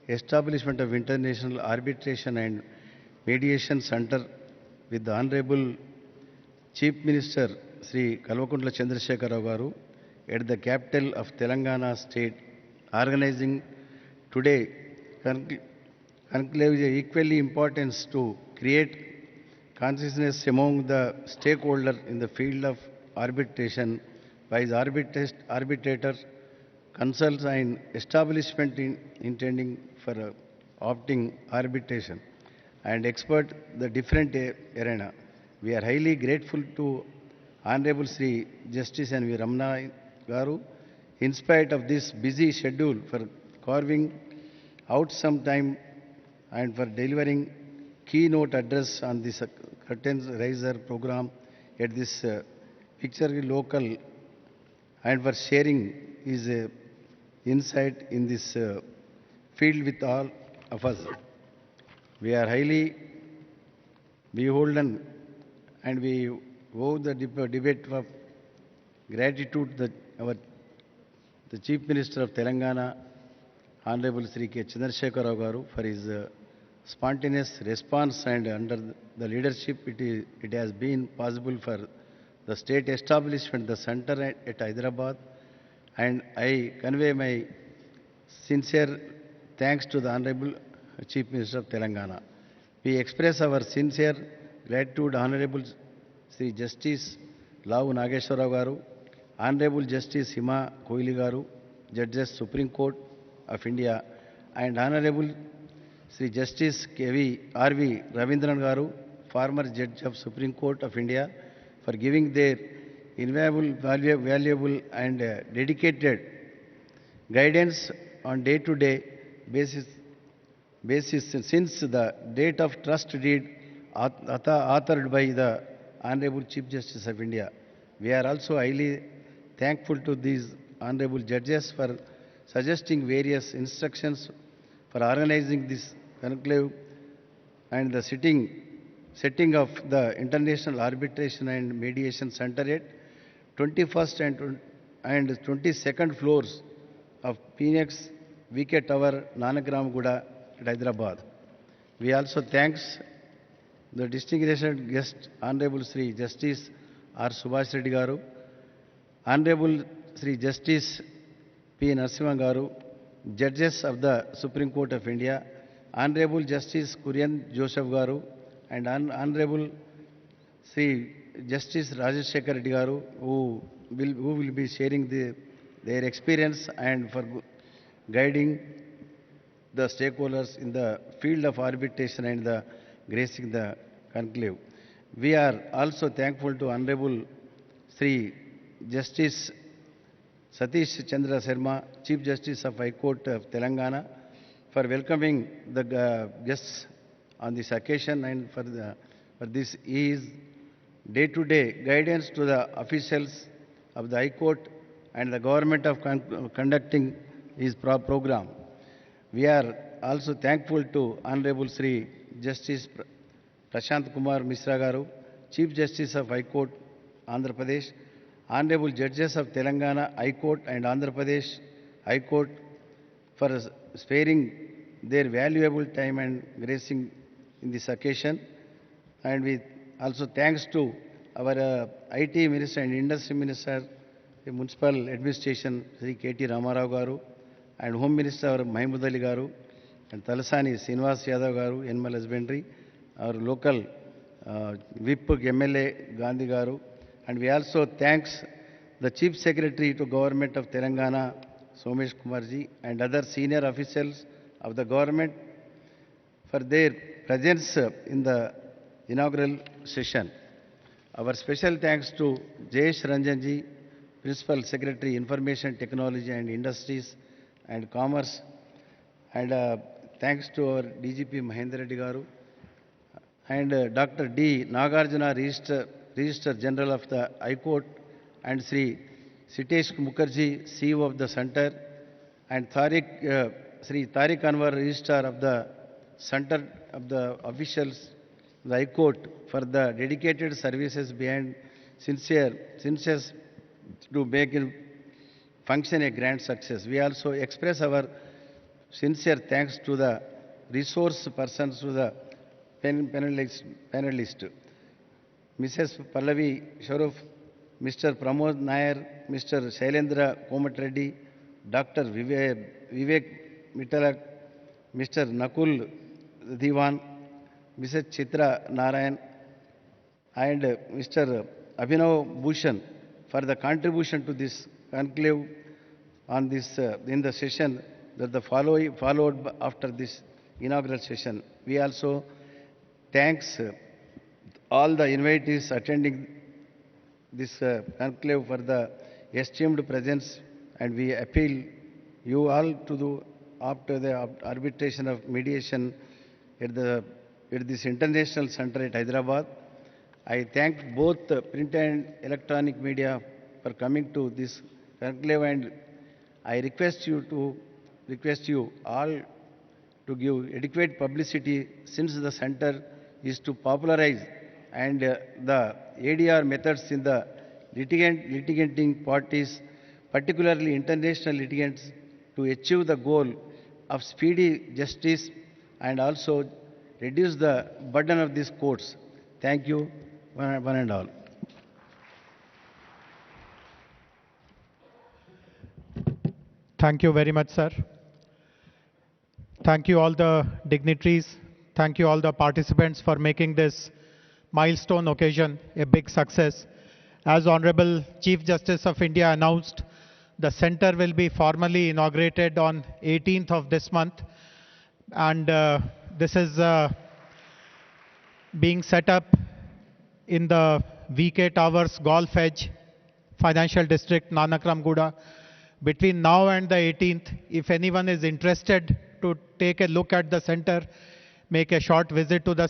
establishment of International Arbitration and Mediation Center with the Honorable Chief Minister Sri Kalvakuntla Chandrasekhar Rao Garu at the capital of Telangana state, organizing today conclave is equally importance to create consciousness among the stakeholders in the field of arbitration by the arbitrator, consults and establishment intending for opting arbitration and expert the different arena. We are highly grateful to Honorable Sri Justice N.V. Ramana Garu, in spite of this busy schedule, for carving out some time and for delivering keynote address on this curtains riser program at this picture local and for sharing his insight in this field with all of us. We are highly beholden and we owe the debate of gratitude that the Chief Minister of Telangana, Honorable Sri K. Chandrasekhar Rao Garu, for his spontaneous response, and under the leadership it has been possible for the state establishment the center at Hyderabad. And I convey my sincere thanks to the Honorable Chief Minister of Telangana. We express our sincere gratitude Honorable Sri Justice Lavu Nageshwara Garu, Honorable Justice Hima Koili Garu, Judges Supreme Court of India, and Honorable Sri Justice R.V. Ravindran Garu, former Judge of Supreme Court of India, for giving their invaluable, valuable and dedicated guidance on day-to-day basis since the date of trust deed authored by the Honorable Chief Justice of India. We are also highly thankful to these honorable judges for suggesting various instructions for organizing this conclave and the setting of the International Arbitration and Mediation Center at 21st and 22nd floors of Phoenix VK Tower, Nanagram Guda, Hyderabad. We also thanks the distinguished guest, Honorable Sri Justice R. Subhash Reddy Garu, Honorable Sri Justice P. Narasimhan Garu, Judges of the Supreme Court of India, Honorable Justice Kurian Joseph Garu, and Honorable Sri Justice Rajashekar Reddy Garu, who will be sharing their experience and for guiding the stakeholders in the field of arbitration and the gracing the conclave. We are also thankful to Honorable Sri Justice Satish Chandra Sharma, Chief Justice of High Court of Telangana, for welcoming the guests on this occasion and for this is day-to-day guidance to the officials of the High Court and the government of conducting his program. We are also thankful to Honorable Sri Justice Prashant Kumar Misra Garu, Chief Justice of High Court, Andhra Pradesh, Honorable Judges of Telangana High Court and Andhra Pradesh High Court for sparing their valuable time and gracing in this occasion. And we also thanks to our IT Minister and Industry Minister, the Municipal Administration, Sri K.T. Ramarao Garu, and Home Minister Mahmood Ali Garu, and Talasani Srinivas Yadav Garu, Animal Husbandry, our local Whip MLA Gandhi Garu, and we also thanks the Chief Secretary to Government of Telangana, Somesh Kumarji, and other senior officials of the government for their presence in the inaugural session. Our special thanks to Jayesh Ranjanji, Principal Secretary, Information Technology and Industries and Commerce, and thanks to our DGP Mahendra Reddy Garu, and Dr. D. Nagarjuna, Registrar General of the High Court, and Sri Sitesh Mukherjee, CEO of the Center, and Sri Tariq Anwar, Registrar of the Center of the Officials, the High Court, for the dedicated services behind sincere to make it function a grand success. We also express our sincere thanks to the resource persons, to the panelist, Mrs. Pallavi Sharof, Mr. Pramod Nair, Mr. Shailendra Komat Reddy, Dr. Vivek Mittalak, Mr. Nakul Diwan, Mrs. Chitra Narayan, and Mr. Abhinav Bhushan for the contribution to this conclave on this in the session that followed after this inaugural session. We also thanks all the invitees attending this conclave for the esteemed presence, and we appeal you all to do after the arbitration of mediation at this international center at Hyderabad. I thank both the print and electronic media for coming to this conclave, and I request you all to give adequate publicity, since the center is to popularize and the ADR methods in the litigating parties, particularly international litigants, to achieve the goal of speedy justice and also reduce the burden of these courts. Thank you, one and all. Thank you very much, sir. Thank you all the dignitaries. Thank you all the participants for making this milestone occasion a big success. As Honorable Chief Justice of India announced, the center will be formally inaugurated on 18th of this month, and this is being set up in the VK Towers Golf Edge Financial District, Nanakram Guda. Between now and the 18th, if anyone is interested to take a look at the center, make a short visit to the